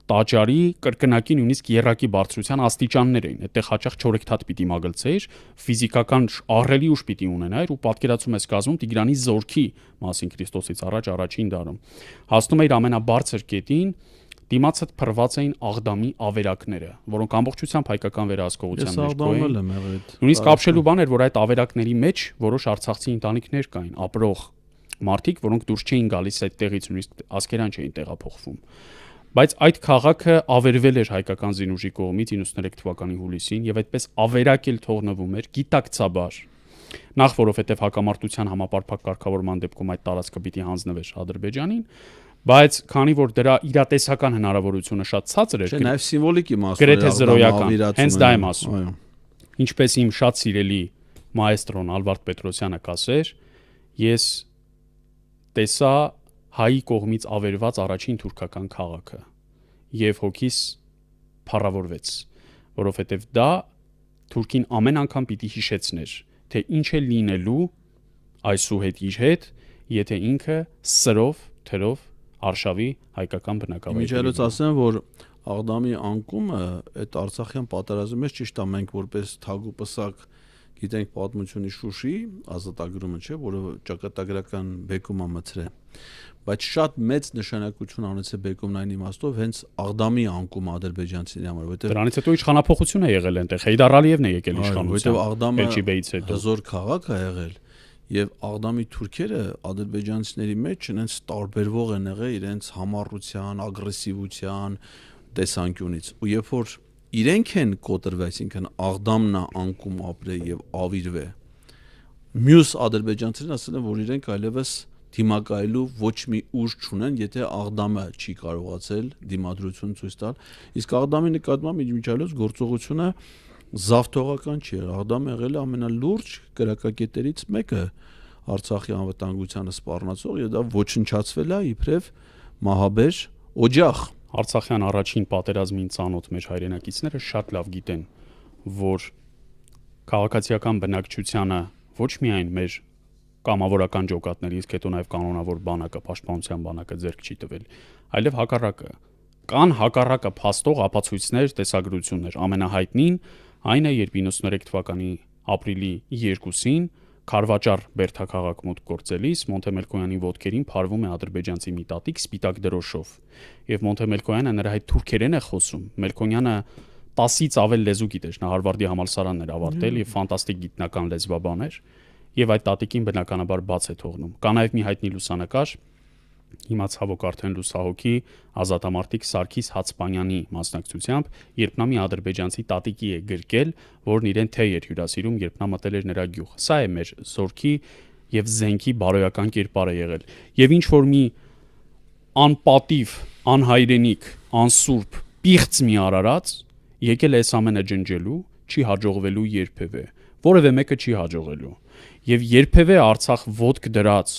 տաճարի կրկնակի նույնիսկ երակի բարձրության աստիճաններ էին, այդտեղ հաճախ 4 հեկտատ պիտի մագլցեիր, ֆիզիկական ահռելի ուժ պիտի ունենայիր ու պատկերացում ես կազմում Տիգրանի զորքի մասին Քրիստոսից առաջ առաջին դարում։ Հասնում էիր ամենաբարձր կետին, դիմացդ փռված էին Աղդամի ավերակները, որոնք ամբողջությամբ հայկական վերահսկողության մեջ կային։ Նույնիսկ ապշելու բան էր, որ այդ ավերակների մեջ որոշ արցախցի ընտանիքներ կային, ապրող մարդիկ, որոնք դուրս չէին գալիս այդտեղից, նույնիսկ Ասկերան չէին տեղափոխվում։ Բայց այդ քաղաքը ավերվել էր հայկական զինուժի կողմից 93 թվականի հուլիսին եւ այդպես ավերակ էլ թողնվում էր գիտակցաբար։ Նախ որովհետեւ հակամարտության համապարփակ կարգավորման դեպքում այդ տարածքը պիտի հանձնվեր Ադրբեջանին, բայց քանի որ դրա իրատեսական հնարավորությունը շատ ցածր էր, նաեւ սիմվոլիկ իմաստ գրեթե զրոյական, հենց դա եմ ասում։ Ինչպես իմ շատ սիրելի մայստրոն Ալվարդ Պետրոսյանը կասեր, ես տեսա հայի կողմից ավերված առաջին թուրքական քաղաքը եւ հոգիս փառավորվեց, որովհետեւ դա թուրքին ամեն անգամ պիտի հիշեցներ, թե ինչ է լինելու այսուհետ իր հետ, եթե ինքը սրով, թրով արշավի հայկական բնակավայրի։ Միջելոց ասեմ, որ Աղդամի անկումը այդ Արցախյան պատերազմի մեջ ճիշտ է, մենք որպես թագուպսակ գիտենք պատմությունի Շուշի ազատագրումը, չէ, որը ճակատագրական բեկում է մցրել, բայց շատ մեծ նշանակություն ունեցել բեկումն այն իմաստով հենց Աղդամի անկումը ադրբեջանցիների համար, որովհետև դրանից հետո իշխանափոխություն է եղել այնտեղ, Հեյդար Ալիևն է եկել իշխանության, որովհետև Աղդամը Էլչիբեից հետո հզոր քաղաք է եղել եւ Աղդամի թուրքերը ադրբեջանցիների մեջ իրենց տարբերվող են եղել իրենց համառության, ագրեսիվության տեսանկյունից, ու երբ որ իրենք են կոտրվել, այսինքն Աղդամն է անկում ապրել եւ ավիրվել, մյուս ադրբեջանցիներն ասել են, որ իրենք այլևս դիմակայելու ոչ մի ուժ չունեն, եթե Աղդամը չի կարողացել դիմադրություն ցույց տալ, իսկ Աղդամի նկատմամբ միջմիջայլոց գործողությունը զավթողական չի եղել, Աղդամը եղել է ամենալուրջ կրակակետերից մեկը Արցախի անվտանգությանը սպառնացող եւ դա ոչնչացվել է իբրև մահաբեր օջախ։ Արցախյան առաջին պատերազմին ծանոթ մեր հայրենակիցները շատ լավ գիտեն, որ քաղաքացիական բնակչությանը ոչ միայն մեր կամավորական ջոկատների, իսկ հետո նաև կանոնավոր բանակը, պաշտպանության բանակը ձեռք չի տվել, այլև հակառակը։ Կան հակառակը փաստող ապացույցներ, տեսագրություններ։ Ամենահայտնին այն է, երբ 93 թվականի ապրիլի 2-ին Քարվաճար Բերդաքաղաք մուտք գործելիս Մոնտեմելկոյանի ոտքերին փարվում է ադրբեջանցի մի տատիկ սպիտակ դրոշով, եւ Մոնտեմելկոյանը նրա հետ թուրքերեն է խոսում։ Մելքոնյանը 10-ից ավել լեզու գիտեր, նա Հարվարդի համալսարանն էր ավարտել եւ ֆանտաստիկ գիտնական լեզվաբան էր, եւ այդ տատիկին բնականաբար բաց է թողնում։ Կա նաեւ մի հայտնի լուսանկար, հիմա ցավոք արդեն լուսահոգի ազատամարտիկ Սարգիս Հացպանյանի մասնակցությամբ, երբ նա մի ադրբեջանցի տատիկի է գրկել, որն իրեն թե էր հյուրասիրում, երբ նա մտել էր նրա գյուղ։ Սա է մեր զորքի եւ զենքի բարոյական կերպարը եղել։ Եվ ինչ որ մի անպատիվ, անհայրենիք, անսուրբ, պիղծ մի արարած եկել է այս ամենը ջնջելու, չի հաջողվելու երբևէ։ Որևէ մեկը չի հաջողելու։ Եվ երբևէ Արցախ ոտք դրած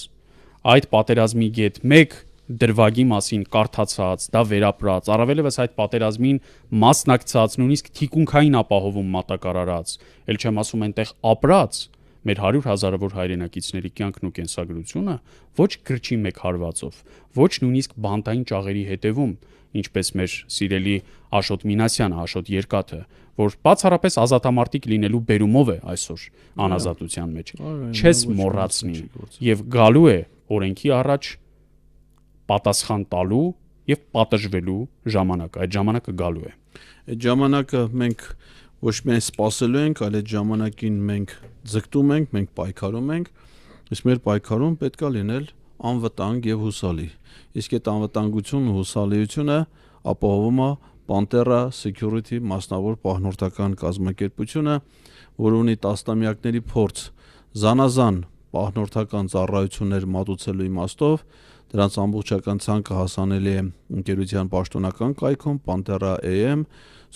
այդ պատերազմի գետ մեկ դրվագի մասին կարդացած, դա վերապրած, առավելևս այդ պատերազմին մասնակցած, նույնիսկ թիկունքային ապահովում մատակարարած, ել չեմ ասում այնտեղ ապրած, մեր 100 հազարավոր հայրենակիցների կյանքն ու կենսագրությունը ոչ գրչի մեկ հարվածով, ոչ նույնիսկ բանտային ճաղերի հետևում, ինչպես մեր սիրելի Աշոտ Մինասյանը, Աշոտ Երկաթը, որ բացառապես ազատամարտիկ լինելու բերումով է այսօր անազատության մեջ, չես մոռացնի եւ գալու է օրենքի առաջ պատասխան տալու եւ պատժվելու ժամանակը, այդ ժամանակը գալու է։ Այդ ժամանակը մենք ոչ միայն սպասելու ենք, այլ այդ ժամանակին մենք ձգտում ենք, մենք պայքարում ենք, իսկ մեր պայքարում պետք է լինել անվտանգ եւ հուսալի։ Իսկ այդ անվտանգությունն ու հուսալիությունը ապահովում է Pantera Security մասնավոր պահնորդական կազմակերպությունը, որը ունի տասնամյակների փորձ զանազան պահնորդական ծառայություններ մատուցելու իմաստով, դրանց ամբողջական ցանկը հասանելի է ընկերության պաշտոնական կայքում Pantera.am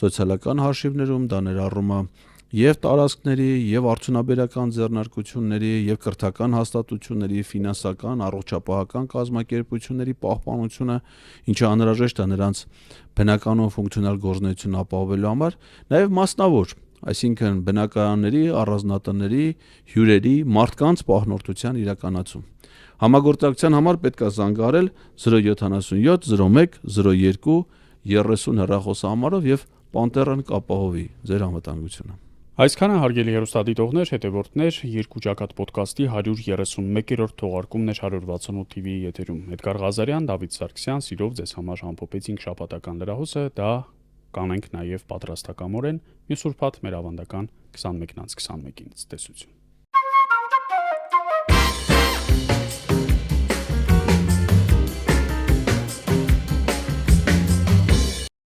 սոցիալական հաշիվներում, դա ներառում է եւ տարածքների, եւ արդյունաբերական ձեռնարկությունների, եւ կրթական հաստատությունների, ֆինանսական, առողջապահական կազմակերպությունների պահպանությունը, ինչը անհրաժեշտ է նրանց բնականon ֆունկցիոնալ գործունեությունը ապահովելու համար, նաեւ մասնավոր, այսինքն բնակարանների, առանձնատների, հյուրերի, մարդկանց պահնորդության իրականացում։ Համագործակցության համար պետք է զանգահարել 077 01 02 30 հեռախոսահամարով եւ Pantera-ն կապահովի ձեր անվտանգությունը։ Այսքանը հարգելի հեռուստադիտողներ, հետևորդներ, երկու ճակատ ոդքասթի 131-րդ թողարկումն էր 168 TV-ի եթերում։ Էդգար Ղազարյան, Դավիթ Սարգսյան, սիրով ձեզ համար ամփոփեցինք շաբաթական լրահոսը, դա կանենք նաև պատրաստակամորեն մյուս ուրբաթ մեր ավանդական 21-ից 21-ին ցտեսություն։